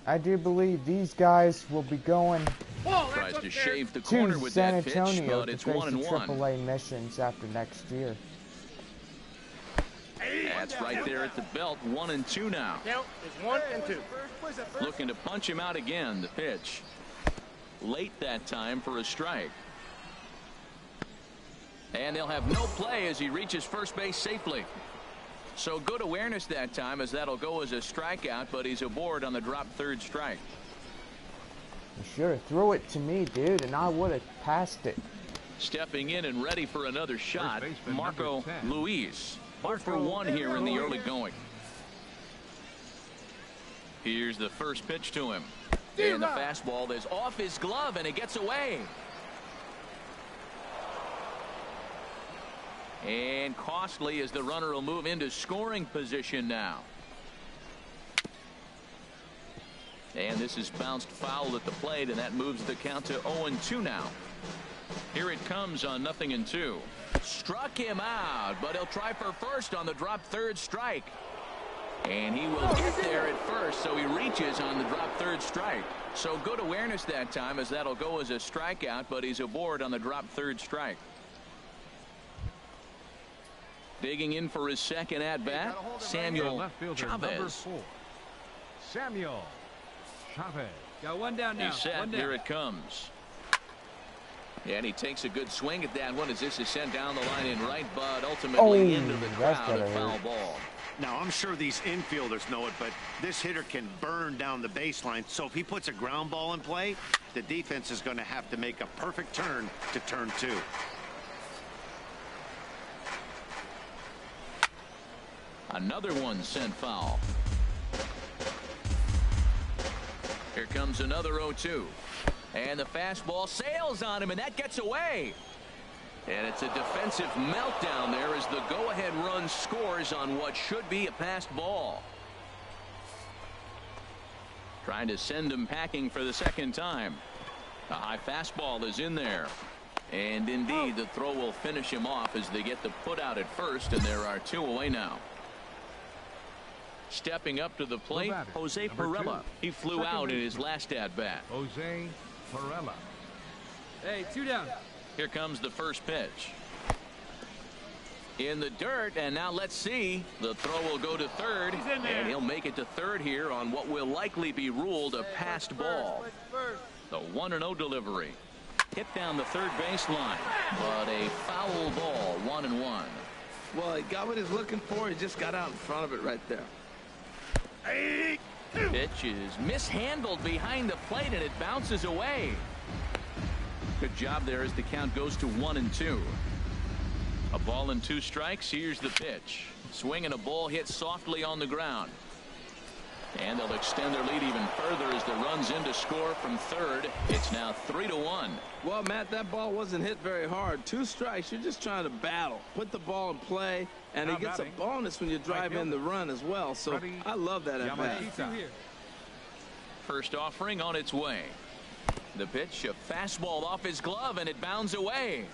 I do believe these guys will be going Tries to shave the corner to with San that pitch, Antonio but to it's face the 1-1. AAA missions after next year. That's right there at the belt. 1 and 2 now. Count is 1 and 2. Looking to punch him out again. The pitch. Late that time for a strike. And they'll have no play as he reaches first base safely. So good awareness that time, as that'll go as a strikeout, but he's aboard on the drop third strike. You should have threw it to me, dude, and I would have passed it. Stepping in and ready for another shot, baseman, Marco number 10. Luis. 0 for 1 here in the early going. Here's the first pitch to him. And the fastball is off his glove, and it gets away. And costly, as the runner will move into scoring position now. And this is bounced foul at the plate, and that moves the count to 0-2 now. Here it comes on 0-2. Struck him out, but he'll try for first on the drop third strike. And he will get there at first, so he reaches on the drop third strike. So good awareness that time, as that'll go as a strikeout, but he's aboard on the drop third strike. Digging in for his second at-bat, Samuel Chavez. Samuel Chavez. Got 1 down now. He's set. Here it comes. And he takes a good swing at that one as this is sent down the line in right, but ultimately into the crowd, a foul ball. Now, I'm sure these infielders know it, but this hitter can burn down the baseline. So if he puts a ground ball in play, the defense is going to have to make a perfect turn to turn 2. Another one sent foul. Here comes another 0-2. And the fastball sails on him, and that gets away. And it's a defensive meltdown there as the go-ahead run scores on what should be a passed ball. Trying to send him packing for the second time. A high fastball is in there. And indeed, the throw will finish him off as they get the put out at first, and there are 2 away now. Stepping up to the plate, Jose Perella. He flew out in his last at-bat. Jose Perella. Hey, 2 down. Here comes the first pitch. In the dirt, and now let's see. The throw will go to third, and he'll make it to third here on what will likely be ruled a passed ball. The 1-0 delivery. Hit down the third baseline, but a foul ball, 1-1. Well, he got what he's looking for. He just got out in front of it right there. Pitch is mishandled behind the plate, and it bounces away. Good job there as the count goes to 1-2. A ball and 2 strikes. Here's the pitch. Swing and a ball hit softly on the ground. And they'll extend their lead even further as the runs in to score from third. It's now 3-1. Well, Matt, that ball wasn't hit very hard. 2 strikes. You're just trying to battle. Put the ball in play, and he gets a bonus when you drive in the run as well. So I love that at bat. First offering on its way. The pitch, a fastball off his glove, and it bounds away.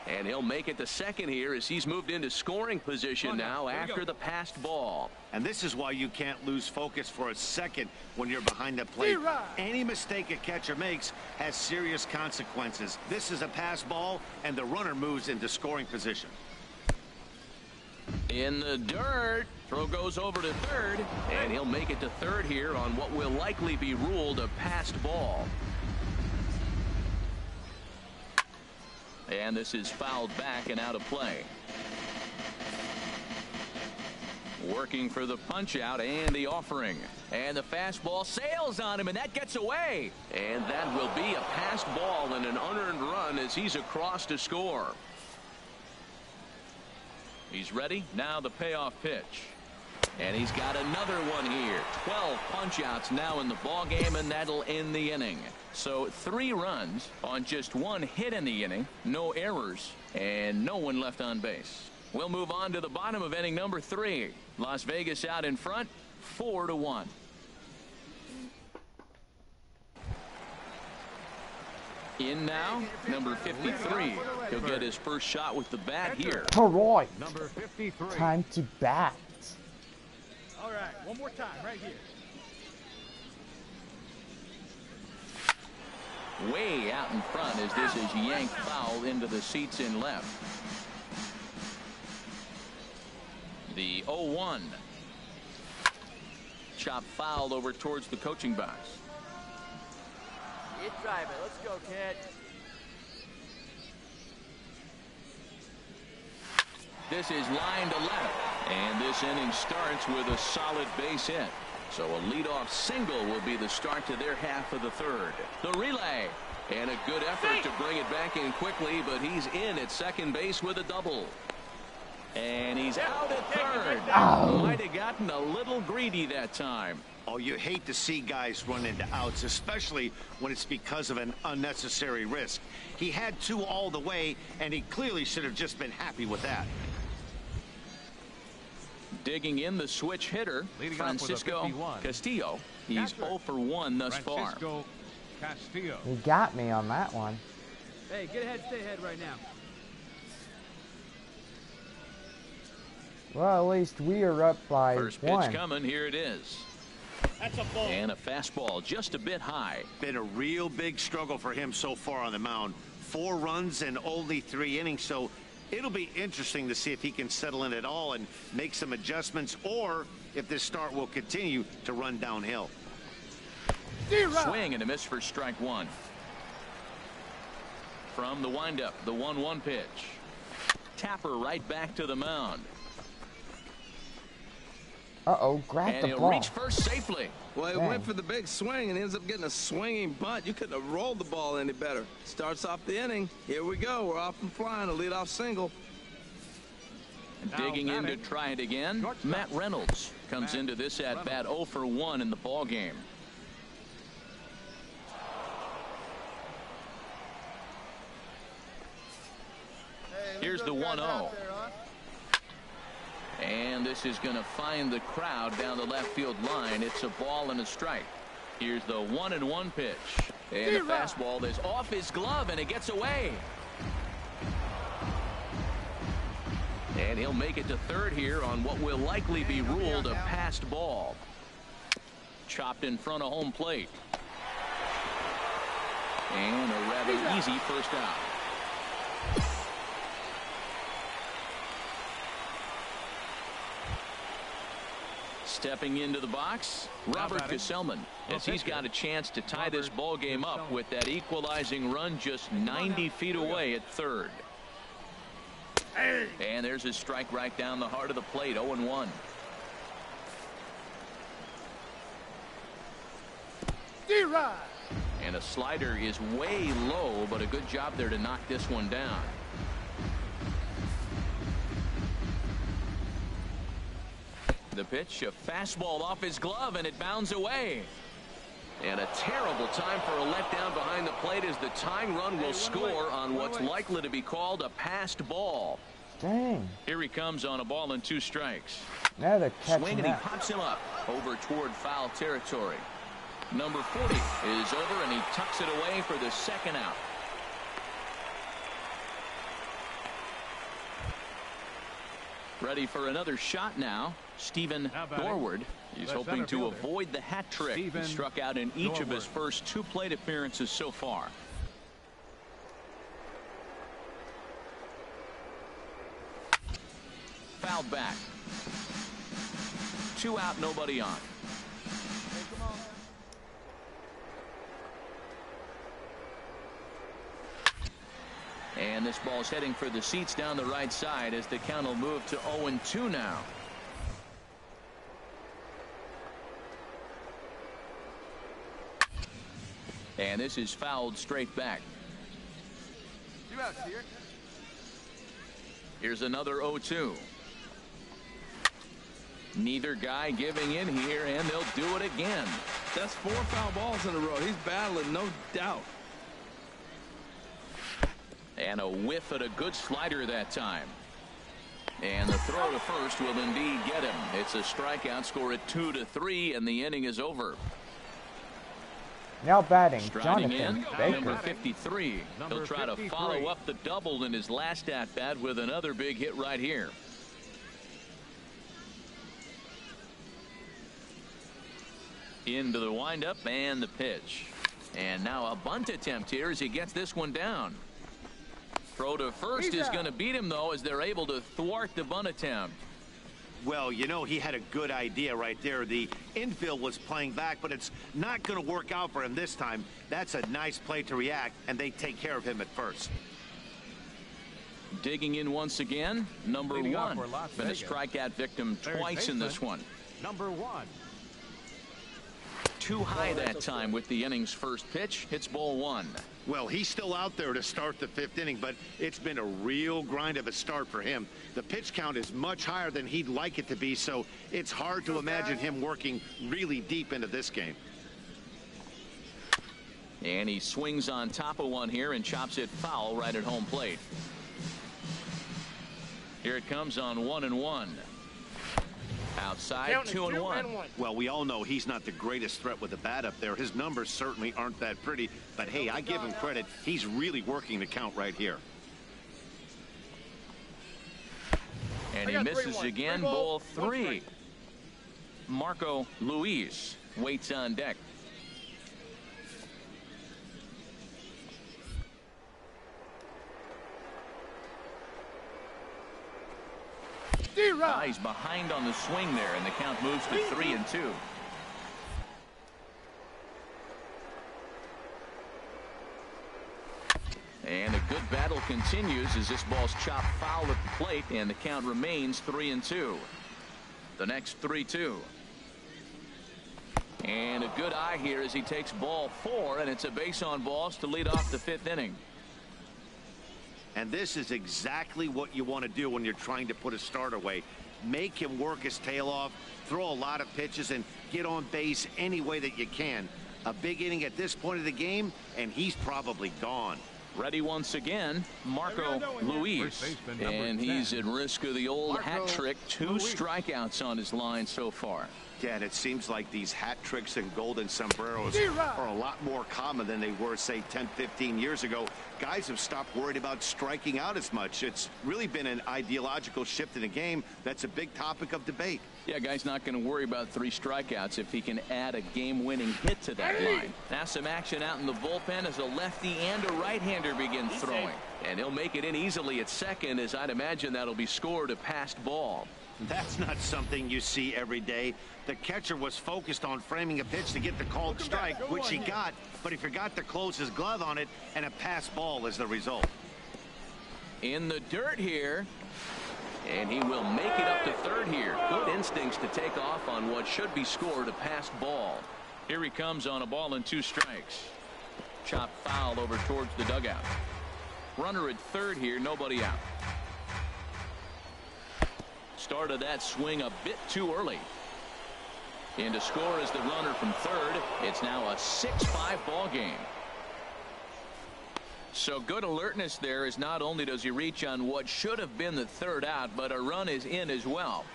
And he'll make it to second here as he's moved into scoring position now after the passed ball. And this is why you can't lose focus for a second when you're behind the plate. Any mistake a catcher makes has serious consequences. This is a pass ball, and the runner moves into scoring position. In the dirt. Throw goes over to third, and he'll make it to third here on what will likely be ruled a passed ball. And this is fouled back and out of play. Working for the punch out and the offering. And the fastball sails on him, and that gets away. And that will be a passed ball and an unearned run as he's across to score. He's ready. Now the payoff pitch. And he's got another one here. 12 punch-outs now in the ball game, and that'll end the inning. So 3 runs on just 1 hit in the inning, no errors, and no one left on base. We'll move on to the bottom of inning number 3. Las Vegas out in front, 4-1. In now, number 53. He'll get his first shot with the bat here. All right. Number 53. Time to bat. All right, one more time right here. Way out in front as this is yanked foul into the seats in left. The 0-1. Chop foul over towards the coaching box. Get driving. Let's go, kid. This is line to left. And this inning starts with a solid base hit. So a leadoff single will be the start to their half of the third. The relay. And a good effort to bring it back in quickly, but he's in at second base with a double. And he's out at third. Might have gotten a little greedy that time. Oh, you hate to see guys run into outs, especially when it's because of an unnecessary risk. He had 2 all the way, and he clearly should have just been happy with that. Digging in the switch hitter, Francisco Castillo. He's 0 for 1 thus far. Castillo. You got me on that one. Hey, get ahead, stay ahead right now. Well, at least we are up by First 1. pitch coming. Here it is. That's a ball. And a fastball just a bit high. Been a real big struggle for him so far on the mound. 4 runs in only 3 innings, so it'll be interesting to see if he can settle in at all and make some adjustments, or if this start will continue to run downhill. Swing and a miss for strike 1. From the windup, the 1-1 pitch. Tapper right back to the mound. Uh-oh, grab And the he'll ball. reach first safely. Well, he Dang. went for the big swing and ends up getting a swinging bunt. You couldn't have rolled the ball any better. Starts off the inning. Here we go. We're off and flying. A leadoff single. Digging in to try it again, Matt Reynolds comes into this at bat 0 for 1 in the ball game. Here's the 1-0. And this is going to find the crowd down the left field line. It's a ball and a strike. Here's the 1-1 pitch. And the fastball is off his glove, and it gets away. And he'll make it to third here on what will likely be ruled a passed ball. Chopped in front of home plate. And a rather easy first out. Stepping into the box, Robert Gesellman, as he's got a chance to tie this ball game up with that equalizing run just 90 feet away at third. And there's a strike right down the heart of the plate, 0-1. And a slider is way low, but a good job there to knock this one down. The pitch, a fastball off his glove, and it bounds away. And a terrible time for a letdown behind the plate as the tying run will score on what's likely to be called a passed ball. Dang. Here he comes on a ball and 2 strikes. Now they're catching Swing, and he up. pops him up over toward foul territory. Number 40 is over, and he tucks it away for the second out. Ready for another shot now. Stephen Dorward. He's hoping to avoid the hat trick. He struck out in each of his first 2 plate appearances so far. Fouled back. 2 out, nobody on. And this ball's heading for the seats down the right side as the count will move to 0-2 now. And this is fouled straight back. Here's another 0-2. Neither guy giving in here, and they'll do it again. That's 4 foul balls in a row. He's battling, no doubt. And a whiff at a good slider that time. And the throw to first will indeed get him. It's a strikeout, score at 2-3, and the inning is over. Now batting, Striding Jonathan in, Baker. number 53. He'll try to follow up the double in his last at-bat with another big hit right here. Into the windup and the pitch. And now a bunt attempt here as he gets this one down. Throw to first is going to beat him, though, as they're able to thwart the bunt attempt. Well, you know, he had a good idea right there. The infield was playing back, but it's not going to work out for him this time. That's a nice play to react, and they take care of him at first. Digging in once again, number 1. Been a strikeout victim twice in this one. Number 1. Too high that time with the inning's first pitch. Hits ball 1. Well, he's still out there to start the 5th inning, but it's been a real grind of a start for him. The pitch count is much higher than he'd like it to be, so it's hard to imagine him working really deep into this game. And he swings on top of one here and chops it foul right at home plate. Here it comes on 1-1. Outside, 2-1. Well, we all know he's not the greatest threat with the bat up there. His numbers certainly aren't that pretty, but hey, I give him credit. He's really working the count right here. And he misses again, ball 3. Marco Luis waits on deck. He's behind on the swing there, and the count moves to 3-2. And a good battle battle continues as this ball's chopped foul at the plate, and the count remains 3-2. The next 3-2. And a good eye here as he takes ball 4, and it's a base on balls to lead off the 5th inning. And this is exactly what you want to do when you're trying to put a start away. Make him work his tail off, throw a lot of pitches, and get on base any way that you can. A big inning at this point of the game, and he's probably gone. Ready once again, Marco Luis, and he's at risk of the old hat trick. 2 strikeouts on his line so far. Yeah, and it seems like these hat tricks and golden sombreros are a lot more common than they were, say, 10, 15 years ago. Guys have stopped worried about striking out as much. It's really been an ideological shift in the game. That's a big topic of debate. Yeah, guy's not going to worry about 3 strikeouts if he can add a game-winning hit to that line. Now some action out in the bullpen as a lefty and a right-hander begin throwing. And he'll make it in easily at second, as I'd imagine that'll be scored a passed ball. That's not something you see every day. The catcher was focused on framing a pitch to get the called strike, which he got, but he forgot to close his glove on it, and a pass ball is the result. In the dirt here, and he will make it up to third here. Good instincts to take off on what should be scored a passed ball. Here he comes on a ball and 2 strikes. Chopped foul over towards the dugout. Runner at third here, nobody out. Started that swing a bit too early. And to score is the runner from third. It's now a 6-5 ball game. So good alertness there, as not only does he reach on what should have been the third out, but a run is in as well.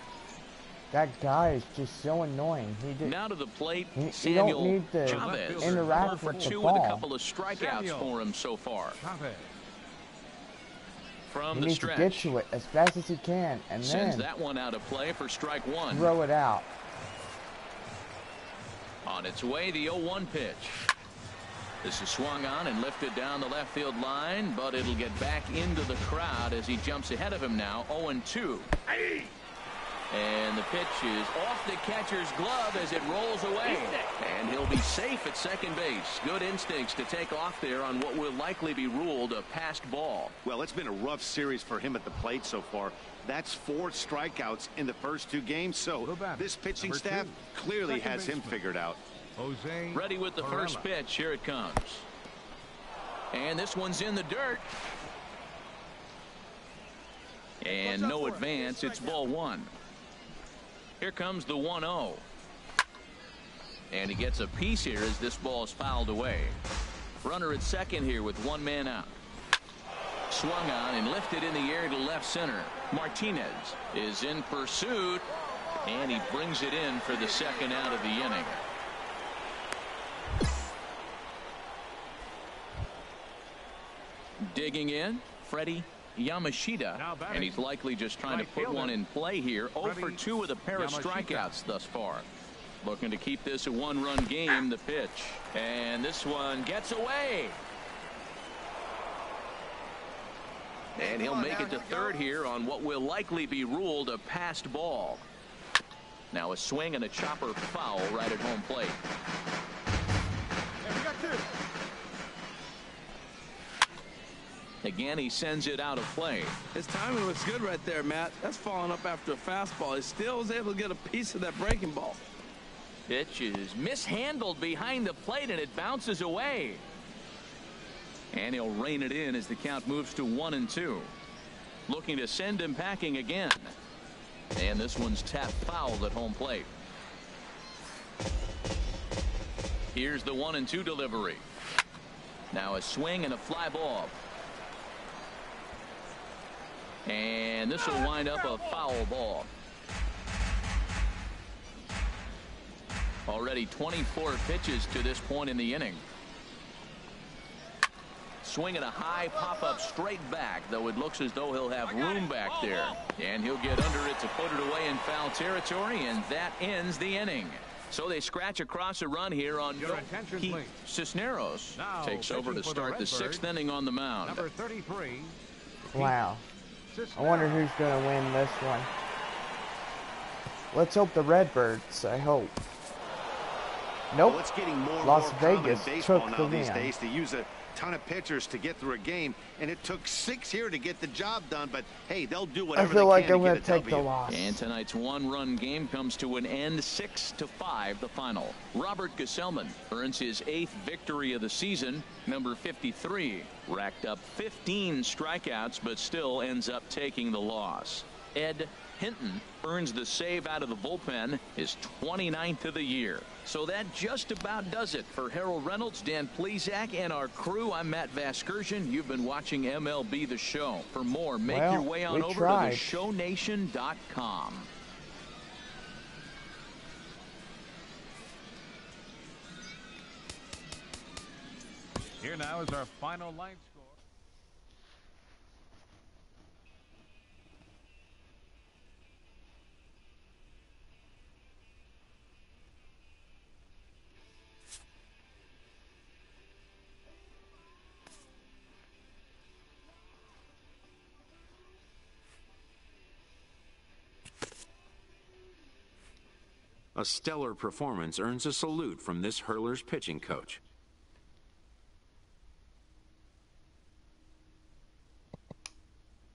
That guy is just so annoying. Now to the plate, you Samuel don't need to Chavez. interact 4 for with the 2 ball. with a couple of strikeouts for him so far. From the stretch, to get to it as fast as he can, and sends then that one out of play for strike 1. throw it out. On its way, the 0-1 pitch. This is swung on and lifted down the left field line, but it'll get back into the crowd as he jumps ahead of him now. 0-2. And the pitch is off the catcher's glove as it rolls away. And he'll be safe at second base. Good instincts to take off there on what will likely be ruled a passed ball. Well, it's been a rough series for him at the plate so far. That's 4 strikeouts in the first 2 games, so this pitching staff clearly has him figured out. Ready with the first pitch. Here it comes. And this one's in the dirt. And no advance. It's ball 1. Here comes the 1-0. And he gets a piece here as this ball is fouled away. Runner at second here with 1 man out. Swung on and lifted in the air to left center. Martinez is in pursuit, and he brings it in for the second out of the inning. Digging in, Freddie Yamashita, and he's likely just trying to put one in play here. 0 for 2 with a pair of strikeouts thus far. Looking to keep this a 1-run game. The pitch, and this one gets away. And he'll make it to third here on what will likely be ruled a passed ball. Now a swing and a chopper foul right at home plate. Again, he sends it out of play. His timing looks good right there, Matt. That's falling up after a fastball. He still was able to get a piece of that breaking ball. Pitch is mishandled behind the plate, and it bounces away. And he'll rein it in as the count moves to 1-2. Looking to send him packing again. And this one's tapped foul at home plate. Here's the 1-2 delivery. Now a swing and a fly ball. And this will wind up a foul ball. Already 24 pitches to this point in the inning. Swinging a high pop-up straight back, though it looks as though he'll have room back there. And he'll get under it to put it away in foul territory, and that ends the inning. So they scratch across a run here on Pete Cisneros. Takes over to start the 6th inning on the mound. Number 33. Wow. I wonder who's going to win this one. Let's hope the Redbirds, I hope. Nope. Well, it's getting more Las and more Vegas common in baseball took now the these win. days to use a ton of pitchers to get through a game, and it took 6 here to get the job done. But hey, they'll do whatever they can to get a take the W. loss. And tonight's one-run game comes to an end, 6-5 the final. Robert Gesellman earns his 8th victory of the season, number 53. Racked up 15 strikeouts, but still ends up taking the loss. Ed Hinton earns the save out of the bullpen, his 29th of the year. So that just about does it for Harold Reynolds, Dan Plesac, and our crew. I'm Matt Vasgersian. You've been watching MLB The Show. For more, make your way on over to theshownation.com. Here now is our final line score. A stellar performance earns a salute from this hurler's pitching coach.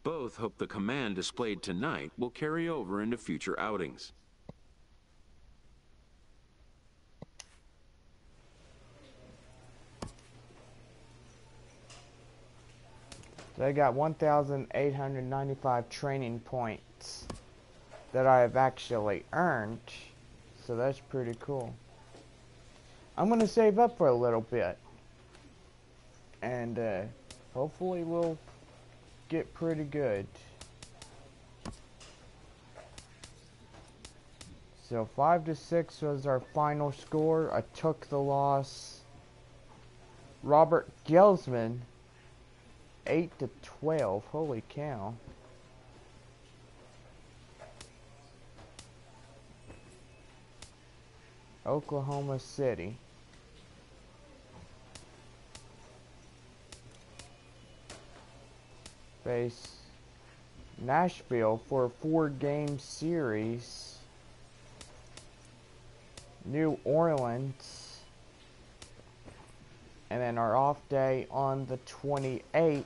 Both hope the command displayed tonight will carry over into future outings. They got 1,895 training points that I have actually earned. So that's pretty cool. I'm going to save up for a little bit. And hopefully we'll get pretty good. So 5-6 was our final score. I took the loss. Robert Gelsman, 8-12. Holy cow. Oklahoma City. Face Nashville for a 4-game series. New Orleans. And then our off day on the 28th.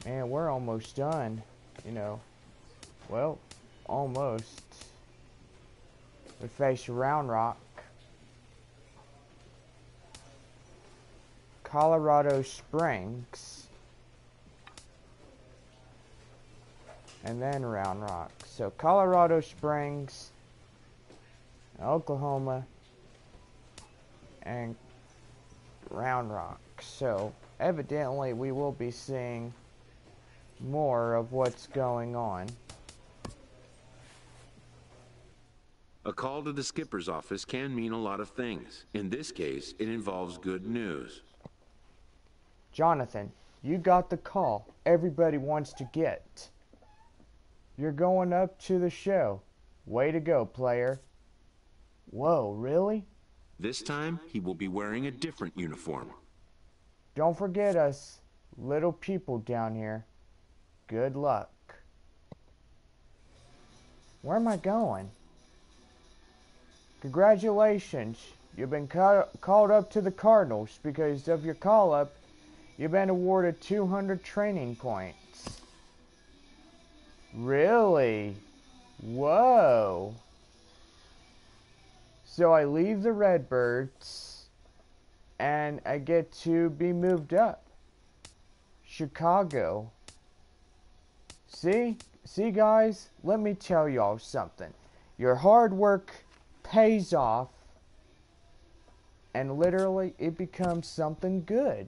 Man, we're almost done. You know. Well, almost. We face Round Rock, Colorado Springs, and then Round Rock. So Colorado Springs, Oklahoma, and Round Rock. So evidently we will be seeing more of what's going on. A call to the skipper's office can mean a lot of things. In this case, it involves good news. Jonathan, you got the call everybody wants to get. You're going up to the show. Way to go, player. Whoa, really? This time, he will be wearing a different uniform. Don't forget us, little people down here. Good luck. Where am I going? Congratulations, you've been called up to the Cardinals. Because of your call-up, you've been awarded 200 training points. Really? Whoa. So I leave the Redbirds, and I get to be moved up. Chicago. See guys, let me tell y'all something. Your hard work pays off, and literally it becomes something good.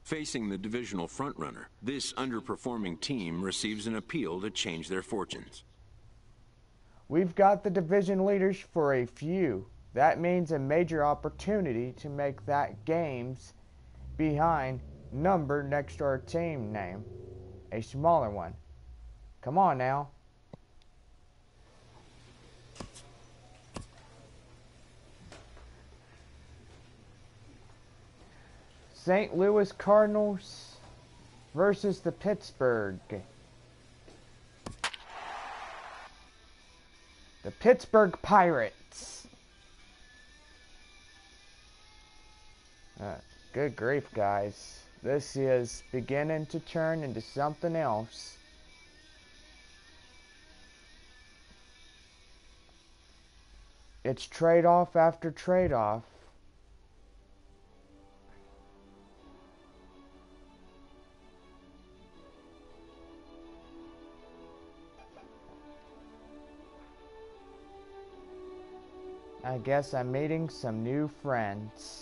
Facing the divisional frontrunner, this underperforming team receives an appeal to change their fortunes. We've got the division leaders for a few. That means a major opportunity to make that games behind number next to our team name. A smaller one. Come on now. St. Louis Cardinals versus the Pittsburgh. The Pittsburgh Pirates. Good grief, guys. This is beginning to turn into something else. It's trade-off after trade-off. I guess I'm meeting some new friends.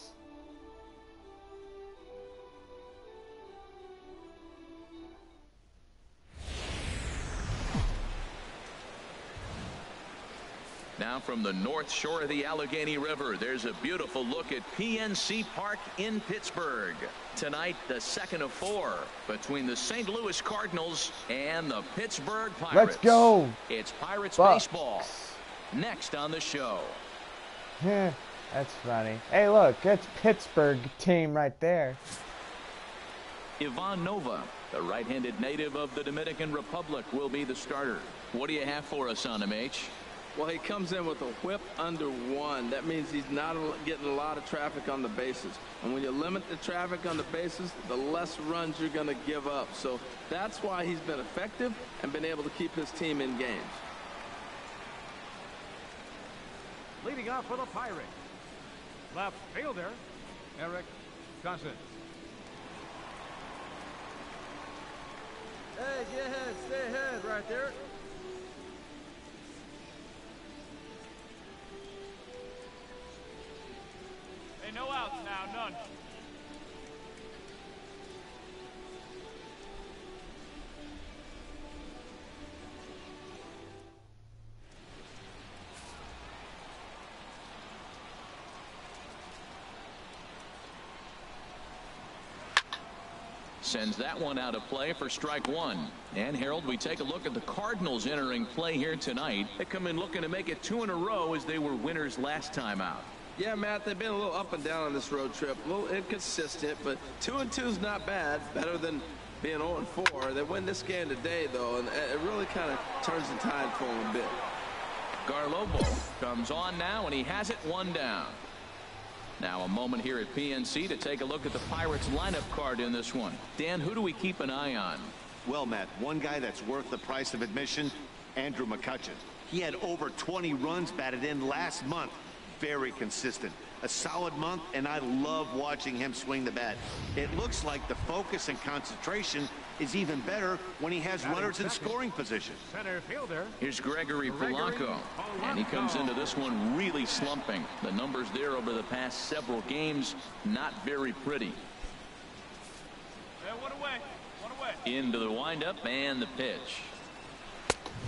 Now from the north shore of the Allegheny River, there's a beautiful look at PNC Park in Pittsburgh. Tonight, the second of 4 between the St. Louis Cardinals and the Pittsburgh Pirates. Let's go! It's Pirates Bucks. baseball. Next on the show. That's funny. Hey, look, it's Pittsburgh team right there. Ivan Nova, the right-handed native of the Dominican Republic, will be the starter. What do you have for us on him, H? Well, he comes in with a whip under 1. That means he's not getting a lot of traffic on the bases. And when you limit the traffic on the bases, the less runs you're going to give up. So that's why he's been effective and been able to keep his team in games. Leading off for the Pirates, left fielder, Eric Cousins. Hey, get ahead. Stay ahead right there. Hey, no outs now, none. Sends that one out of play for strike 1. And Harold, we take a look at the Cardinals entering play here tonight. They come in looking to make it 2 in a row as they were winners last time out. Yeah, Matt, they've been a little up and down on this road trip. A little inconsistent, but 2-2 is not bad. Better than being 0-4. They win this game today, though, and it really kind of turns the tide for them a bit. Garlobo comes on now, and he has it 1 down. Now a moment here at PNC to take a look at the Pirates lineup card in this one. Dan, who do we keep an eye on? Well, Matt, one guy that's worth the price of admission, Andrew McCutchen. He had over 20 runs batted in last month. Very consistent. A solid month, and I love watching him swing the bat. It looks like the focus and concentration is even better when he has runners in scoring position. Center fielder. Here's Gregory Polanco, and he comes into this one really slumping. The numbers there over the past several games, not very pretty. One away. Into the windup and the pitch.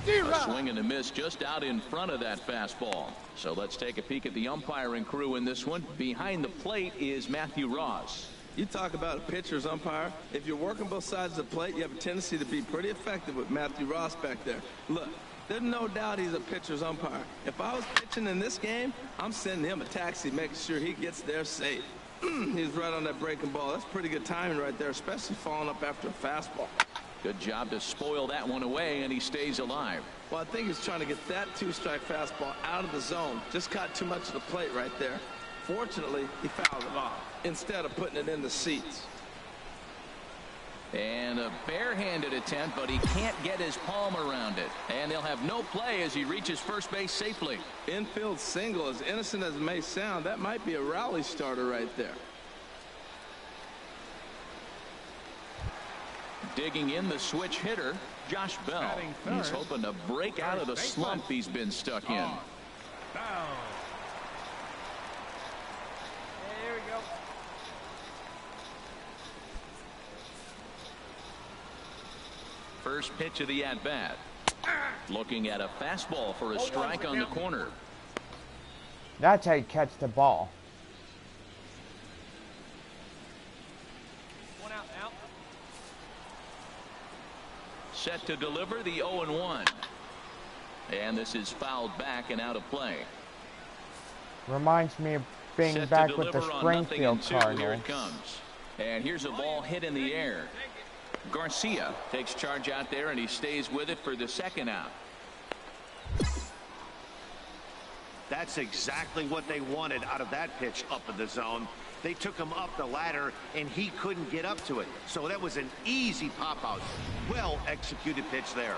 A swing and a miss just out in front of that fastball. So let's take a peek at the umpiring crew in this one. Behind the plate is Matthew Ross. You talk about a pitcher's umpire. If you're working both sides of the plate, you have a tendency to be pretty effective with Matthew Ross back there. Look, there's no doubt he's a pitcher's umpire. If I was pitching in this game, I'm sending him a taxi, making sure he gets there safe. He's right on that breaking ball. That's pretty good timing right there, especially following up after a fastball. Good job to spoil that one away, and he stays alive. Well, I think he's trying to get that 2-strike fastball out of the zone. Just caught too much of the plate right there. Fortunately, he fouled it off instead of putting it in the seats. And a barehanded attempt, but he can't get his palm around it. And they'll have no play as he reaches first base safely. Infield single, as innocent as it may sound, that might be a rally starter right there. Digging in the switch hitter, Josh Bell. He's hoping to break out of the slump he's been stuck in. Foul. Here we go. First pitch of the at-bat. Looking at a fastball for a strike on the corner. That's how you catch the ball. One out now. Set to deliver the 0-1. And this is fouled back and out of play. Reminds me of being Set back to with the deliver on Springfield 0-2. Here Cardinals. it comes. And here's a ball hit in the air. Garcia takes charge out there, and he stays with it for the second out. That That's exactly what they wanted out of that pitch up in the zone. They took him up the ladder, and he couldn't get up to it. So that was an easy pop-out. Well-executed pitch there.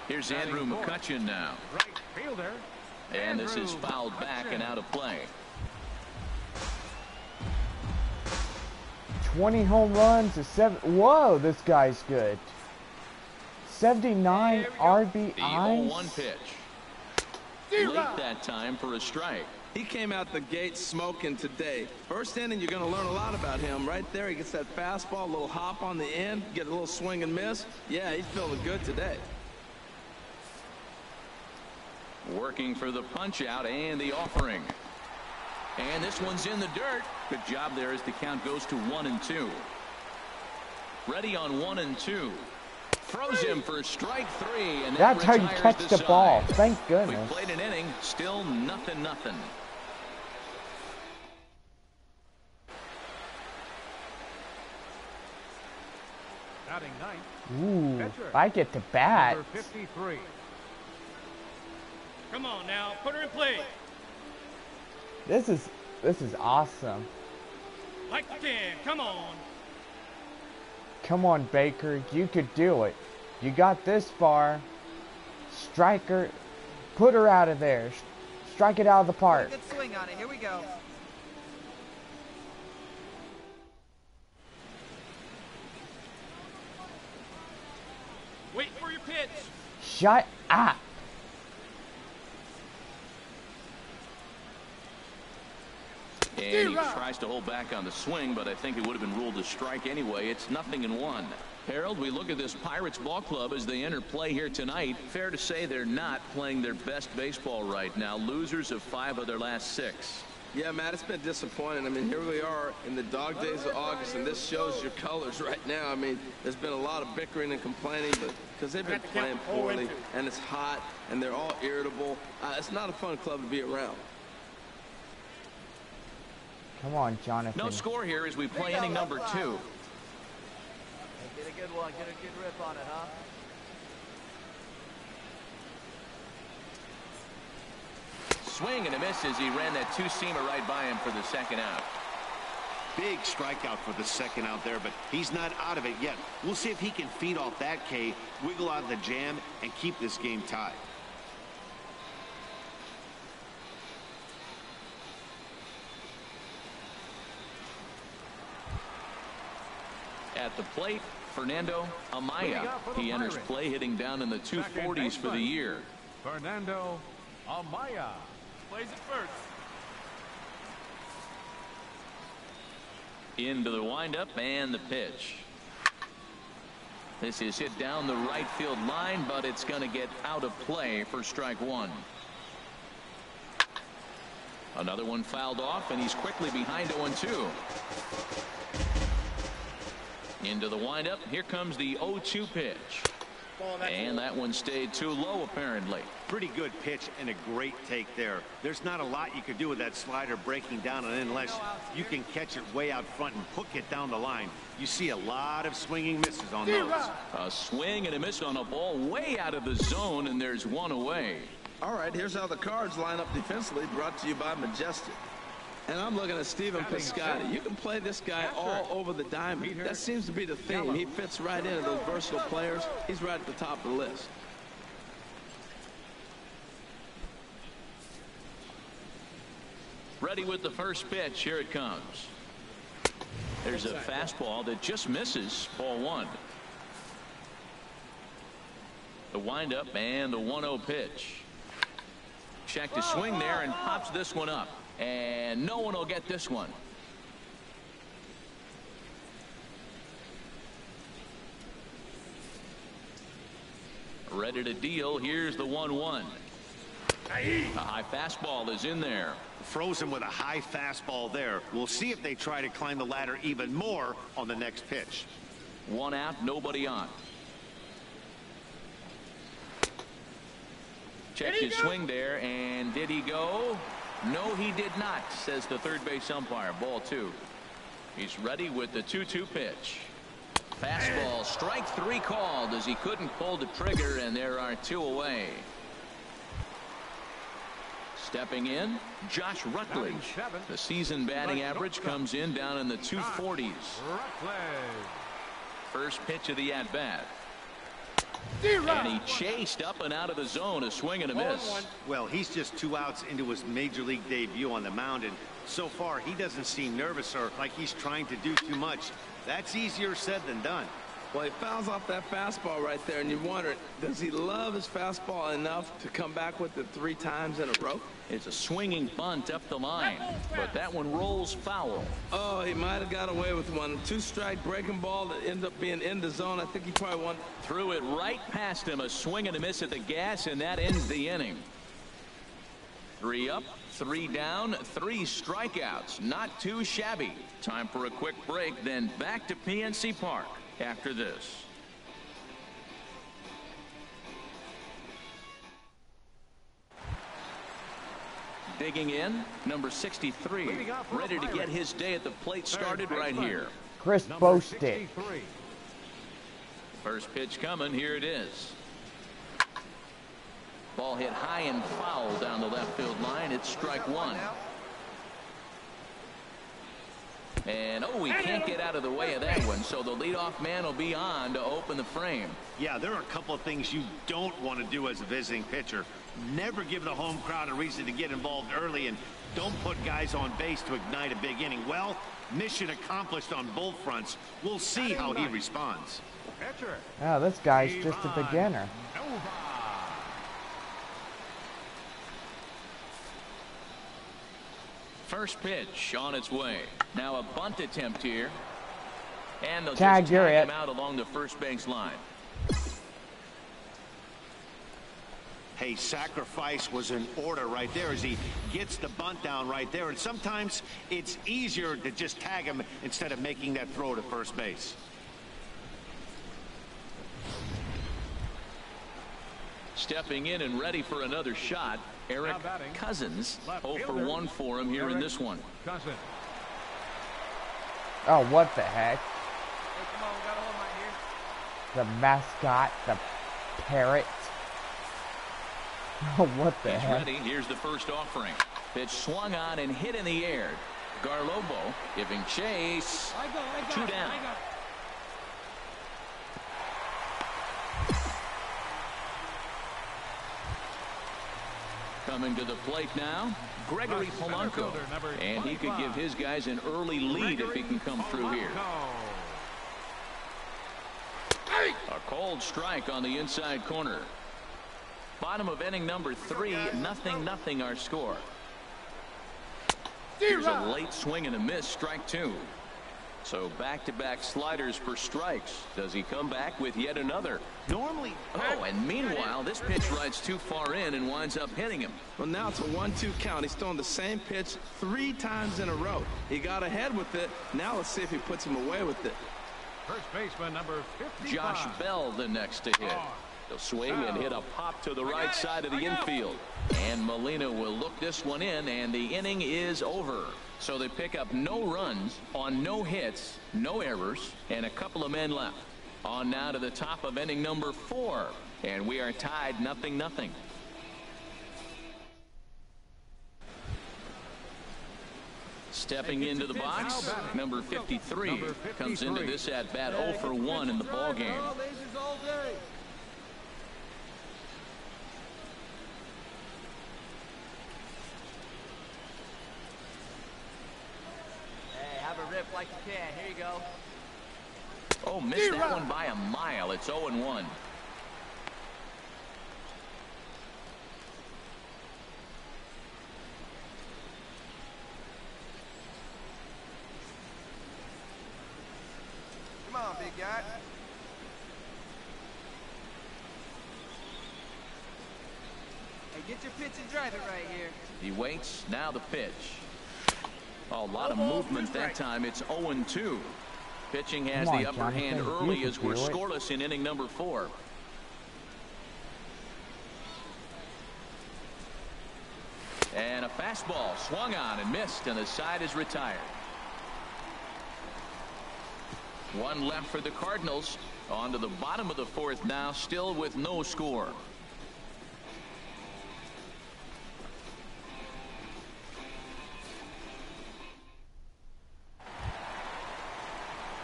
Here's Andrew McCutcheon now. Right fielder. And this is fouled back and out of play. 20 home runs to 7. Whoa, this guy's good. 79 RBIs. The 0-1 pitch. Late that time for a strike. He came out the gate smoking today. First inning, you're going to learn a lot about him. Right there, he gets that fastball, a little hop on the end, get a little swing and miss. Yeah, he's feeling good today. Working for the punch out and the offering. And this one's in the dirt. Good job there as the count goes to 1-2. Ready on 1-2. Throws him for strike 3. And that's how you catch the ball. Thank goodness. We played an inning. Still nothing. Batting ninth. Ooh, Catcher. if I get to bat. Number 53. Come on now, put her in play. This is awesome. Like the 10, come on. Come on, Baker, you could do it. You got this far. Striker, put her out of there. Strike it out of the park. Good swing on it. Here we go. Wait for your pitch. Shut up. And he tries to hold back on the swing, but I think it would have been ruled a strike anyway. It's 0-1. Harold, we look at this Pirates ball club as they enter play here tonight. Fair to say they're not playing their best baseball right now. Losers of 5 of their last 6. Yeah, Matt, it's been disappointing. I mean, here we are in the dog days of August, and this shows your colors right now. I mean, there's been a lot of bickering and complaining, but because they've been playing poorly, and it's hot, and they're all irritable. It's not a fun club to be around. Come on, Jonathan. No score here as we play inning number 2. Get a good one. Get a good rip on it, huh? Swing and a miss as he ran that 2-seamer right by him for the second out. Big strikeout for the second out there, but he's not out of it yet. We'll see if he can feed off that K, wiggle out of the jam, and keep this game tied. At the plate, Fernando Amaya. He enters play hitting down in the 240s for the year. Fernando Amaya Plays it first. Into the windup and the pitch. This is hit down the right field line, but it's going to get out of play for strike 1. Another one fouled off, and he's quickly behind 0-2. Into the windup. Here comes the 0-2 pitch. And that one stayed too low, apparently. Pretty good pitch and a great take there. There's not a lot you could do with that slider breaking down, and unless you can catch it way out front and hook it down the line. You see a lot of swinging misses on those. A swing and a miss on a ball way out of the zone, and there's one away. All right, here's how the Cards line up defensively, brought to you by Majestic. And I'm looking at Steven Piscotty. You can play this guy all over the diamond. That seems to be the theme. He fits right into those versatile players. He's right at the top of the list. Ready with the first pitch. Here it comes. There's a fastball that just misses. Ball 1. The windup and the 1-0 pitch. Check to swing there and pops this one up. And no one will get this one. Ready to deal. Here's the 1-1. A high fastball is in there. Frozen with a high fastball there. We'll see if they try to climb the ladder even more on the next pitch. 1 out, nobody on. Check his swing there, and did he go? No, he did not, says the third base umpire. Ball 2. He's ready with the 2-2 pitch. Fastball, strike 3 called as he couldn't pull the trigger, and there are 2 away. Stepping in, Josh Rutledge. The season batting average comes in down in the 240s. First pitch of the at-bat. And he chased up and out of the zone, a swing and a miss. Well, he's just 2 outs into his major league debut on the mound, and so far he doesn't seem nervous or like he's trying to do too much. That's easier said than done. Well, he fouls off that fastball right there, and you wonder, does he love his fastball enough to come back with it 3 times in a row? It's a swinging bunt up the line, but that one rolls foul. Oh, he might have got away with one. 2-strike breaking ball that ended up being in the zone. I think he probably won. Threw it right past him, a swing and a miss at the gas, and that ends the inning. 3 up, 3 down, 3 strikeouts. Not too shabby. Time for a quick break, then back to PNC Park after this. Digging in, number 63, ready to get his day at the plate started right here. Chris Bostic. First pitch coming, here it is. Ball hit high and foul down the left field line. It's strike 1. And he can't get out of the way of that one, so the leadoff man will be on to open the frame. Yeah, there are a couple of things you don't want to do as a visiting pitcher. Never give the home crowd a reason to get involved early, and don't put guys on base to ignite a big inning. Well, mission accomplished on both fronts. We'll see how he responds. Oh, this guy's just a beginner. First pitch on its way. Now a bunt attempt here. And they'll Tag, just you're tag him it. out along the first base line. Hey, sacrifice was in order right there as he gets the bunt down right there. And sometimes it's easier to just tag him instead of making that throw to first base. Stepping in and ready for another shot, Eric Cousins. 0 for 1 for him here in this one. Oh, what the heck? Hey, come on, we got a home right here. The mascot, the parrot. Oh, what the He's heck? ready. Here's the first offering. Pitch swung on and hit in the air. Garlobo giving chase. 2 down. Coming to the plate now, Gregory Polanco. And he could give his guys an early lead if he can come through here. A cold strike on the inside corner. Bottom of inning number 3, 0-0 our score. Here's a late swing and a miss, strike 2. So back-to-back sliders for strikes. Does he come back with yet another? Normally. Oh, and meanwhile, this pitch rides too far in and winds up hitting him. Well, now it's a 1-2 count. He's throwing the same pitch 3 times in a row. He got ahead with it. Now let's see if he puts him away with it. First baseman number 55. Josh Bell the next to hit. He'll swing and hit a pop to the right side of the infield. And Molina will look this one in, and the inning is over. So they pick up no runs on no hits, no errors, and a couple of men left. On now to the top of inning number 4. And we are tied 0-0. Stepping into the box, number 53 comes into this at bat 0 for 1 in the ball game. Hey, have a rip like you can. Here you go. Oh, missed that one by a mile. It's 0-1. Come on, big guy. Hey, get your pitch and drive it right here. He waits. Now the pitch. Oh, a lot of movement that time. It's 0-2. Pitching has Come on, the upper Jonathan, hand you early can as we're do it. scoreless in inning number 4. And a fastball swung on and missed, and the side is retired. 1 left for the Cardinals. On to the bottom of the 4th now, still with no score.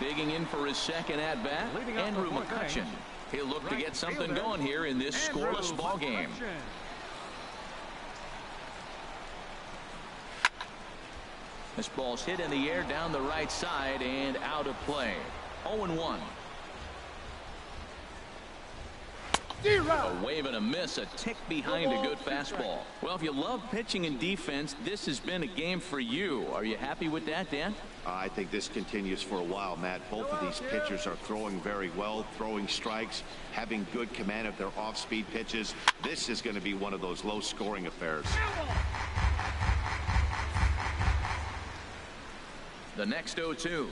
Digging in for his second at-bat, Andrew McCutcheon. He'll look to get something going here in this scoreless ball game. This ball's hit in the air down the right side and out of play. 0-1. A wave and a miss, a tick behind a good fastball. Well, if you love pitching and defense, this has been a game for you. Are you happy with that, Dan? I think this continues for a while, Matt. Both of these pitchers are throwing very well, throwing strikes, having good command of their off-speed pitches. This is going to be one of those low-scoring affairs. The next 0-2.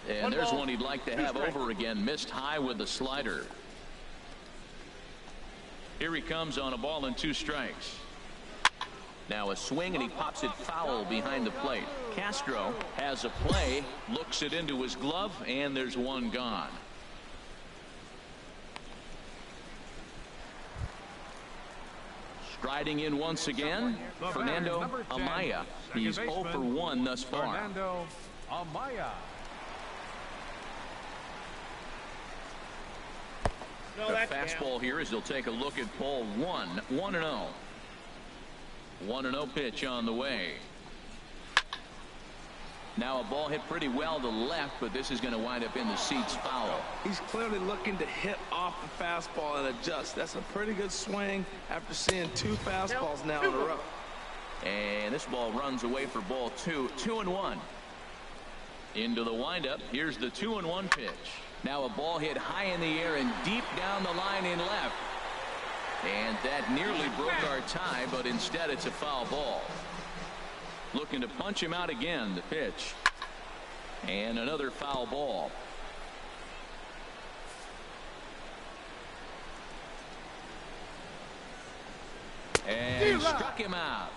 And there's one he'd like to have over again. Missed high with the slider. Here he comes on a ball and 2 strikes. Now a swing, and he pops it foul behind the plate. Castro has a play, looks it into his glove, and there's one gone. Striding in once again, Fernando Amaya. He's 0 for 1 thus far. Fernando Amaya. The fastball here as they'll take a look at ball 1. 1-0. 1-0 pitch on the way. Now a ball hit pretty well to left, but this is going to wind up in the seats foul. He's clearly looking to hit off the fastball and adjust. That's a pretty good swing after seeing 2 fastballs now in a row. And this ball runs away for ball 2. 2-1. Into the windup. Here's the 2-1 pitch. Now a ball hit high in the air and deep down the line in left. And that nearly broke our tie, but instead it's a foul ball. Looking to punch him out again. The pitch. And another foul ball. And struck him out.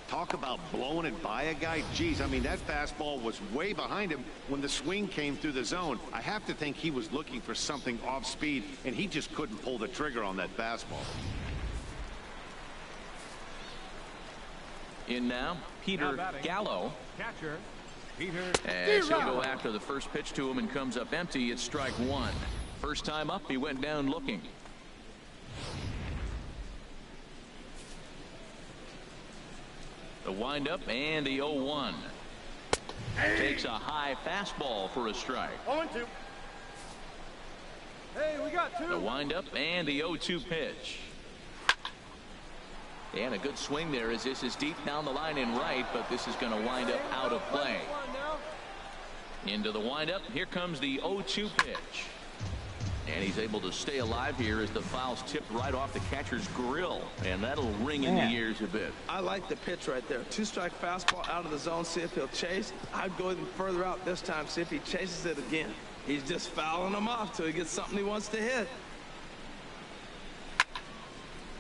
Talk about blowing it by a guy. Geez, I mean, that fastball was way behind him when the swing came through the zone. I have to think he was looking for something off speed, and he just couldn't pull the trigger on that fastball. In now, Peter Gallo. Catcher, Peter. As he'll go after the first pitch to him and comes up empty. It's strike 1. First time up, he went down looking. The windup and the 0-1. Takes a high fastball for a strike. 0-2. Hey, we got 2. The windup and the 0-2 pitch. And a good swing there as this is deep down the line in right, but this is going to wind up out of play. Into the windup. Here comes the 0-2 pitch. And he's able to stay alive here as the foul's tipped right off the catcher's grill. And that'll ring in the ears a bit. I like the pitch right there. 2-strike fastball out of the zone. See if he'll chase. I'd go even further out this time. See if he chases it again. He's just fouling him off till he gets something he wants to hit.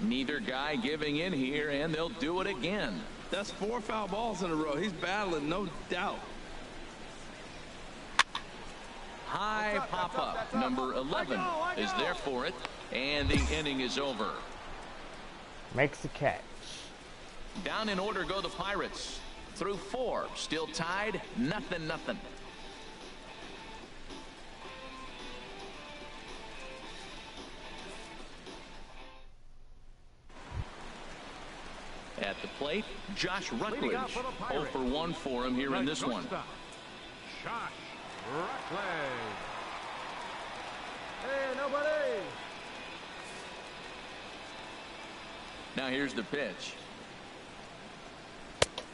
Neither guy giving in here, and they'll do it again. That's 4 foul balls in a row. He's battling, no doubt. High pop-up. Number 11 is there for it, and the inning is over. Makes the catch. Down in order go the Pirates. Through 4. Still tied. 0-0. At the plate, Josh Rutledge. 0 for 1 for him here in this one. Josh Rutledge. Hey, nobody. Now here's the pitch.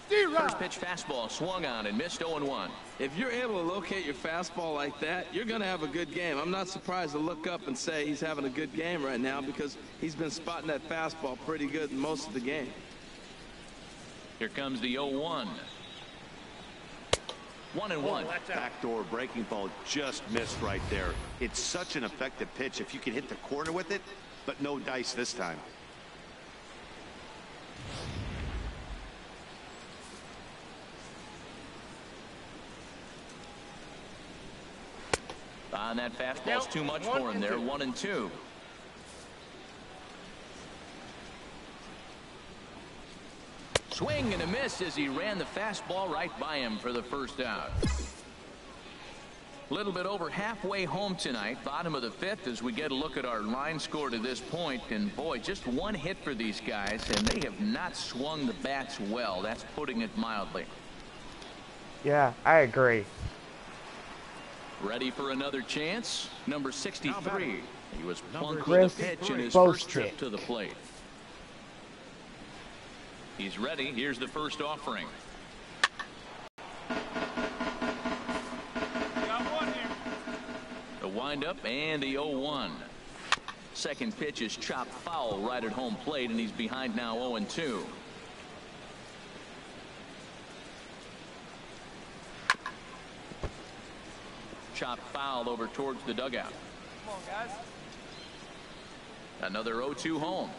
First pitch fastball swung on and missed 0-1. If you're able to locate your fastball like that, you're going to have a good game. I'm not surprised to look up and say he's having a good game right now because he's been spotting that fastball pretty good in most of the game. Here comes the 0-1. 1-1. Backdoor breaking ball just missed right there. It's such an effective pitch if you can hit the corner with it, but no dice this time. On that fastball's too much for him there. 1-2. swing and a miss as he ran the fastball right by him for the first out. A little bit over halfway home tonight, bottom of the fifth, as we get a look at our line score to this point. And boy, just one hit for these guys, and they have not swung the bats well. That's putting it mildly. Yeah, I agree. Ready for another chance? Number 63. He was plunked Chris with a pitch in his Bostic. first trip to the plate. He's ready. Here's the first offering. The windup and the 0-1. Second pitch is chopped foul right at home plate, and he's behind now 0-2. Chopped foul over towards the dugout. Come on, guys. Another 0-2 home.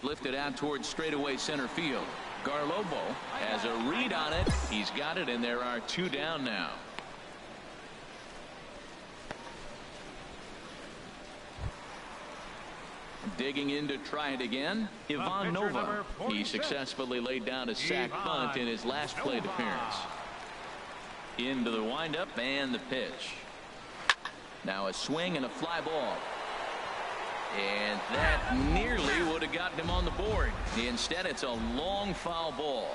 Lifted out towards straightaway center field. Garlobo has a read on it. He's got it, and there are two down now. Digging in to try it again, Ivan Nova. He successfully laid down a sac bunt in his last plate appearance. Into the windup and the pitch. Now a swing and a fly ball. And that nearly would have gotten him on the board. Instead, it's a long foul ball.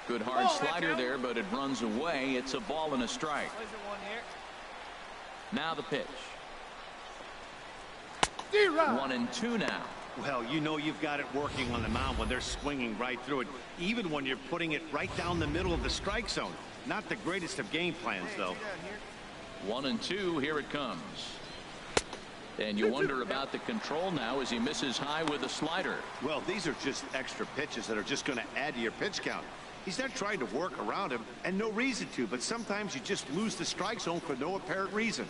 Good hard slider there, but it runs away. It's a ball and a strike. Now the pitch. 1-2 now. Well, you know you've got it working on the mound when they're swinging right through it, even when you're putting it right down the middle of the strike zone. Not the greatest of game plans, though. 1-2, here it comes. And you wonder about the control now as he misses high with a slider. Well, these are just extra pitches that are just going to add to your pitch count. He's not trying to work around him, and no reason to, but sometimes you just lose the strike zone for no apparent reason.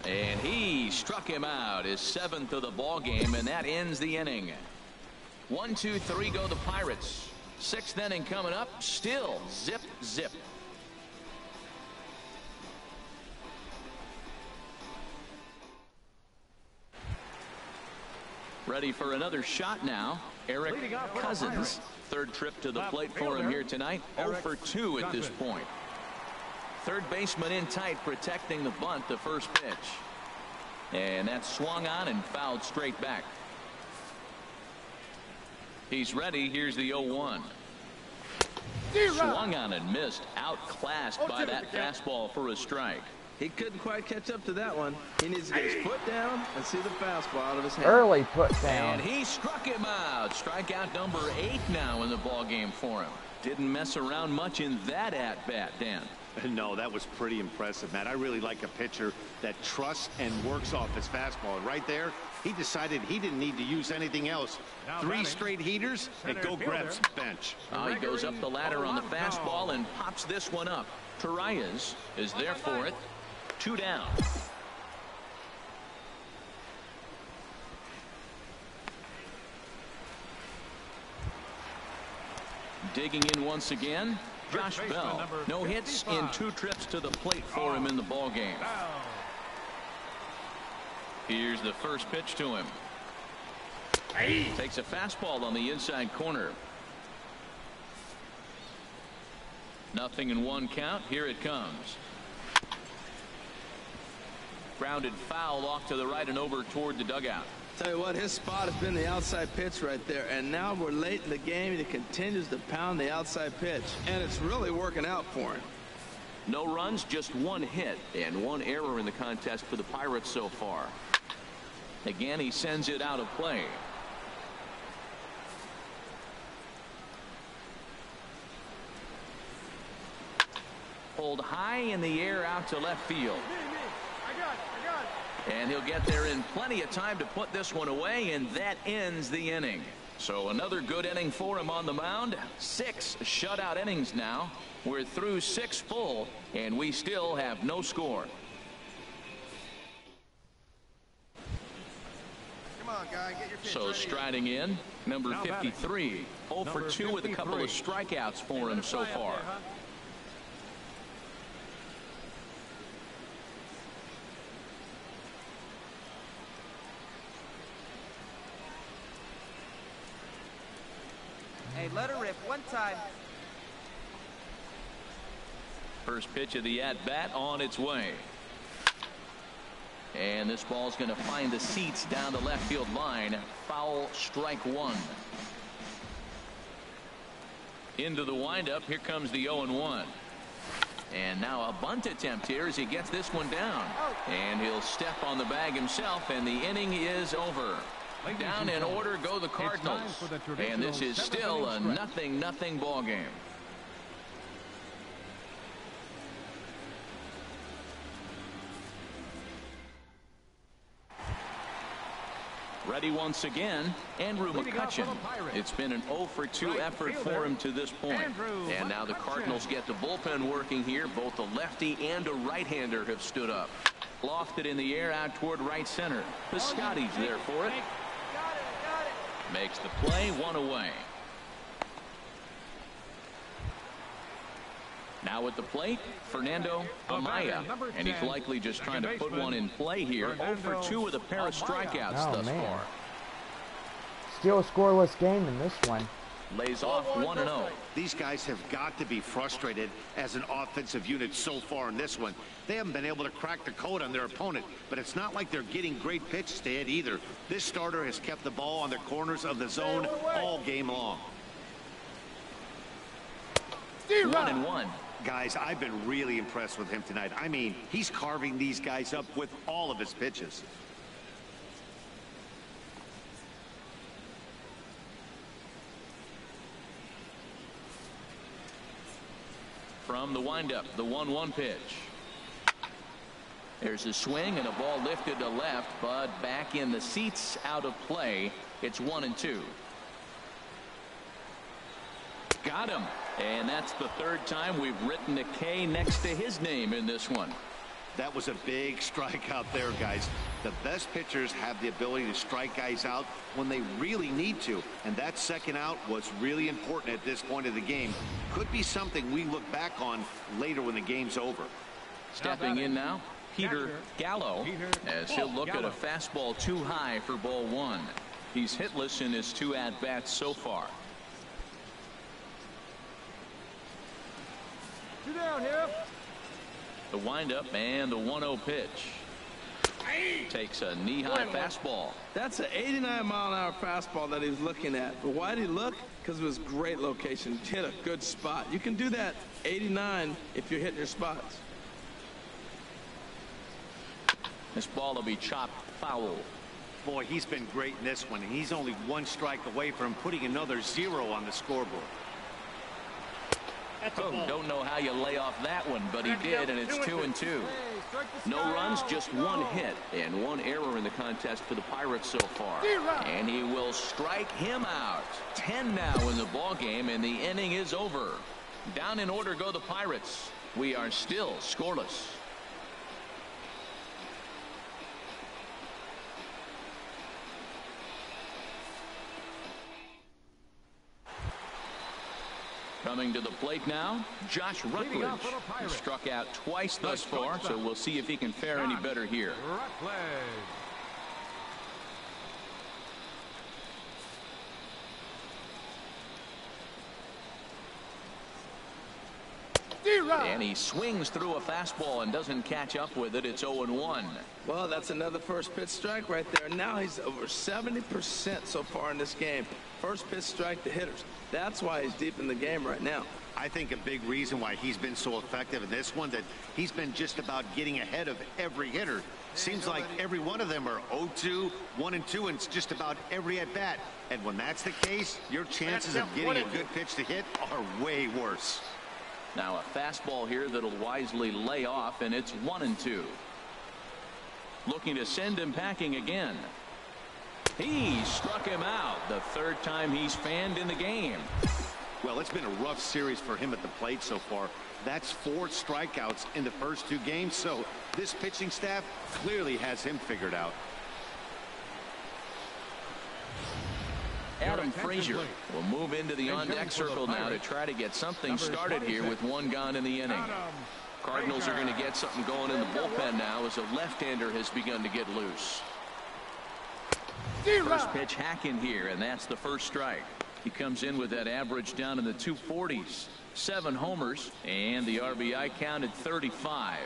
And he struck him out, his seventh of the ball game, and that ends the inning. 1, 2, 3 go the Pirates. Sixth inning coming up, still zip, zip. Ready for another shot now. Eric Cousins, third trip to the plate for him here tonight. 0 for 2 at this point. Third baseman in tight, protecting the bunt, the first pitch. And that swung on and fouled straight back. He's ready. Here's the 0-1. Swung on and missed. Outclassed by that fastball for a strike. He couldn't quite catch up to that one. He needs to get his foot down and see the fastball out of his hand. Early put down. And he struck him out. Strikeout number 8 now in the ball game for him. Didn't mess around much in that at-bat, Dan. No, that was pretty impressive, Matt. I really like a pitcher that trusts and works off his fastball. And right there, he decided he didn't need to use anything else. 3 straight heaters and go grab some bench. He goes up the ladder on the fastball and pops this one up. Torreyes is there for it. 2 down. Digging in once again, Josh Bell. No hits in 2 trips to the plate for him in the ball game. Here's the first pitch to him. Takes a fastball on the inside corner. 0-1 count. Here it comes. Grounded foul off to the right and over toward the dugout. Tell you what, his spot has been the outside pitch right there, and now we're late in the game and he continues to pound the outside pitch, and it's really working out for him. No runs, just 1 hit and 1 error in the contest for the Pirates so far. Again, he sends it out of play. Pulled high in the air out to left field. And he'll get there in plenty of time to put this one away, and that ends the inning. So another good inning for him on the mound. 6 shutout innings now. We're through 6 full, and we still have no score. Come on, guy, get your pitch So ready. striding in, number 53. 0 for 2 with a couple of strikeouts for him so far. Hey, let her rip one time. First pitch of the at-bat on its way. And this ball's going to find the seats down the left field line. Foul, strike one. Into the windup. Here comes the 0-1. And now a bunt attempt here as he gets this one down. And he'll step on the bag himself, and the inning is over. Down in order go the Cardinals. And this is still a 0-0 ball game. Ready once again, Andrew McCutchen. It's been an 0-for-2 effort for him to this point. And now the Cardinals get the bullpen working here. Both a lefty and a right-hander have stood up. Lofted in the air out toward right center. Piscotty's there for it. Makes the play, one away. Now at the plate, Fernando Amaya. And he's likely just trying to put one in play here. 0-for-2 with a pair of strikeouts thus far. Still a scoreless game in this one. Lays off 1-0. These guys have got to be frustrated as an offensive unit so far in this one. They haven't been able to crack the code on their opponent, but it's not like they're getting great pitches to hit either. This starter has kept the ball on the corners of the zone all game long. 1-1. Guys, I've been really impressed with him tonight. I mean, he's carving these guys up with all of his pitches. From the windup, the 1-1 pitch. There's a swing and a ball lifted to left, but back in the seats, out of play. It's 1-2. Got him. And that's the third time we've written a K next to his name in this one. That was a big strikeout there, guys. The best pitchers have the ability to strike guys out when they really need to. And that second out was really important at this point of the game. Could be something we look back on later when the game's over. Stepping in now, Peter Gallo, as he'll look at a fastball too high for ball one. He's hitless in his 2 at-bats so far. Down here. The windup and the 1-0 pitch. Takes a knee-high fastball. That's an 89-mile-an-hour fastball that he's looking at. But why did he look? Because it was great location. Hit a good spot. You can do that 89 if you're hitting your spots. This ball will be chopped foul. Boy, he's been great in this one, and he's only 1 strike away from putting another 0 on the scoreboard. Don't know how you lay off that one, but he did, and it's 2-2. No runs, just 1 hit, and 1 error in the contest for the Pirates so far. And he will strike him out. 10 now in the ball game, and the inning is over. Down in order go the Pirates. We are still scoreless. Coming to the plate now, Josh Rutledge. He struck out twice thus far, so we'll see if he can fare any better here. And he swings through a fastball and doesn't catch up with it. It's 0-1. Well, that's another first pitch strike right there. Now he's over 70% so far in this game. First pitch strike to hitters. That's why he's deep in the game right now. I think a big reason why he's been so effective in this one, that he's been just about getting ahead of every hitter. Seems like every one of them are 0-2, 1-2, and it's just about every at bat. And when that's the case, your chances of getting a good pitch to hit are way worse. Now a fastball here that'll wisely lay off, and it's 1-2. Looking to send him packing again. He struck him out, the 3rd time he's fanned in the game. Well, it's been a rough series for him at the plate so far. That's 4 strikeouts in the first 2 games, so this pitching staff clearly has him figured out. Adam Frazier will move into the on-deck circle now to try to get something started here with 1 gone in the inning. Cardinals are going to get something going in the bullpen now as a left-hander has begun to get loose. First pitch hack in here, and that's the first strike. He comes in with that average down in the 240s. 7 homers, and the RBI count at 35.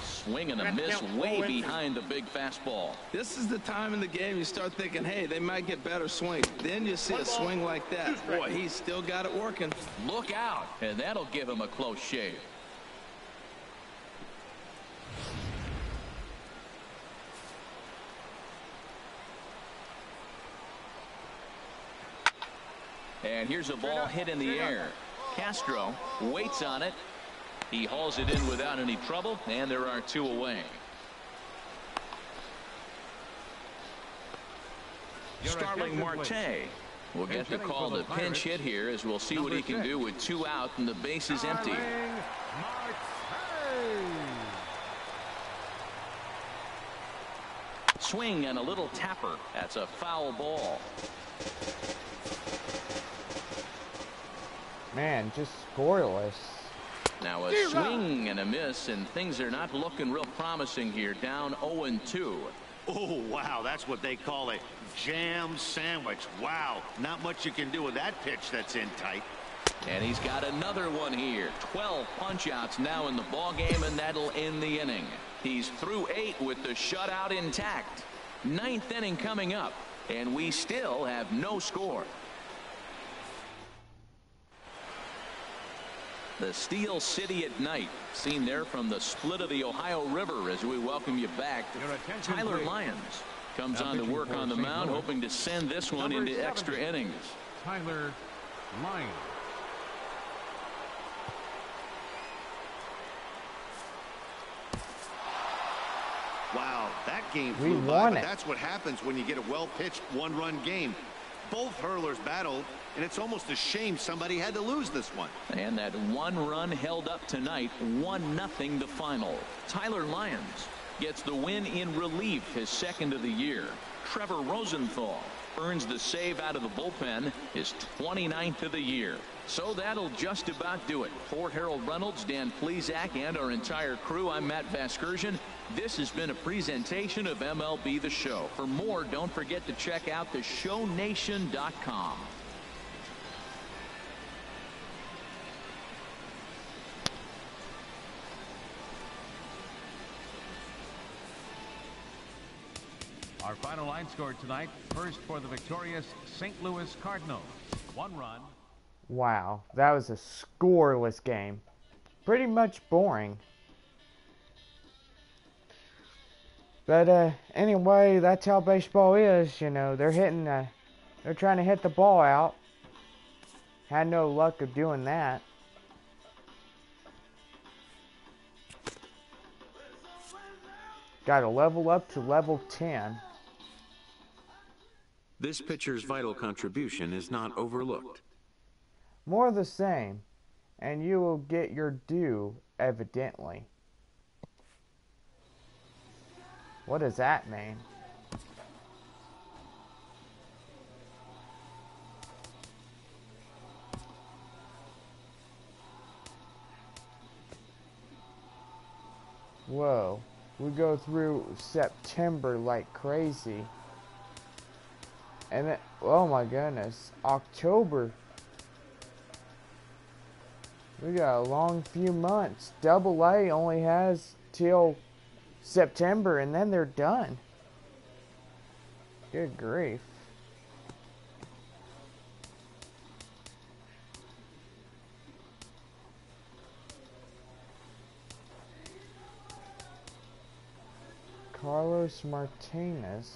Swing and a miss way behind the big fastball. This is the time in the game you start thinking, hey, they might get better swings. Then you see a swing like that. Boy, he's still got it working. Look out, and that'll give him a close shave. And here's a ball hit in the air. Castro waits on it. He hauls it in without any trouble, and there are 2 away. Starling Marte will get the call to pinch hit here, as we'll see what he can do with 2 out and the base is empty. Swing and a little tapper. That's a foul ball. Man, just scoreless. Now a swing and a miss, and things are not looking real promising here. Down 0-2. Oh, wow, that's what they call a jam sandwich. Wow, not much you can do with that pitch that's in tight. And he's got another one here. 12 punch-outs now in the ball game, and that'll end the inning. He's through 8 with the shutout intact. 9th inning coming up, and we still have no score. The Steel City at night, seen there from the split of the Ohio River, as we welcome you back. Tyler Lyons comes on to work on the mound, hoping to send this one into extra innings. Tyler Lyons. Wow, that game We flew by, won but it. that's what happens when you get a well-pitched one-run game. Both hurlers battled, and it's almost a shame somebody had to lose this one. And that 1 run held up tonight, 1-0 the final. Tyler Lyons gets the win in relief, his 2nd of the year. Trevor Rosenthal earns the save out of the bullpen, his 29th of the year. So that'll just about do it. For Harold Reynolds, Dan Plesac, and our entire crew, I'm Matt Vasgersian. This has been a presentation of MLB The Show. For more, don't forget to check out theshownation.com. Our final line score tonight, first for the victorious St. Louis Cardinals. 1 run. Wow, that was a scoreless game. Pretty much boring. But anyway, that's how baseball is. You know, they're trying to hit the ball out. Had no luck of doing that. Got to level up to level 10. This pitcher's vital contribution is not overlooked. More of the same, and you will get your due, evidently. What does that mean? Whoa, we go through September like crazy. And then, oh my goodness, October. We got a long few months. Double A only has till September, and then they're done. Good grief. Carlos Martinez.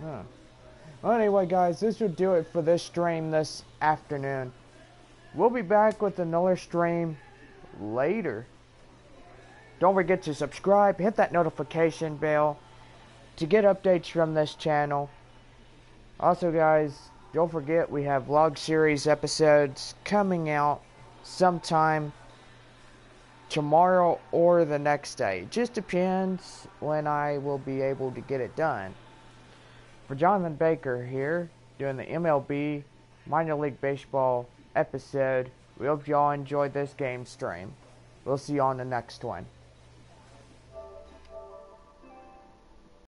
Huh. Well, anyway, guys, this will do it for this stream this afternoon. We'll be back with another stream later. Don't forget to subscribe, hit that notification bell to get updates from this channel. Also, guys, don't forget we have vlog series episodes coming out sometime tomorrow or the next day. It just depends when I will be able to get it done. For Jonathan Baker here, doing the MLB Minor League Baseball episode. We hope y'all enjoyed this game stream. We'll see you on the next one.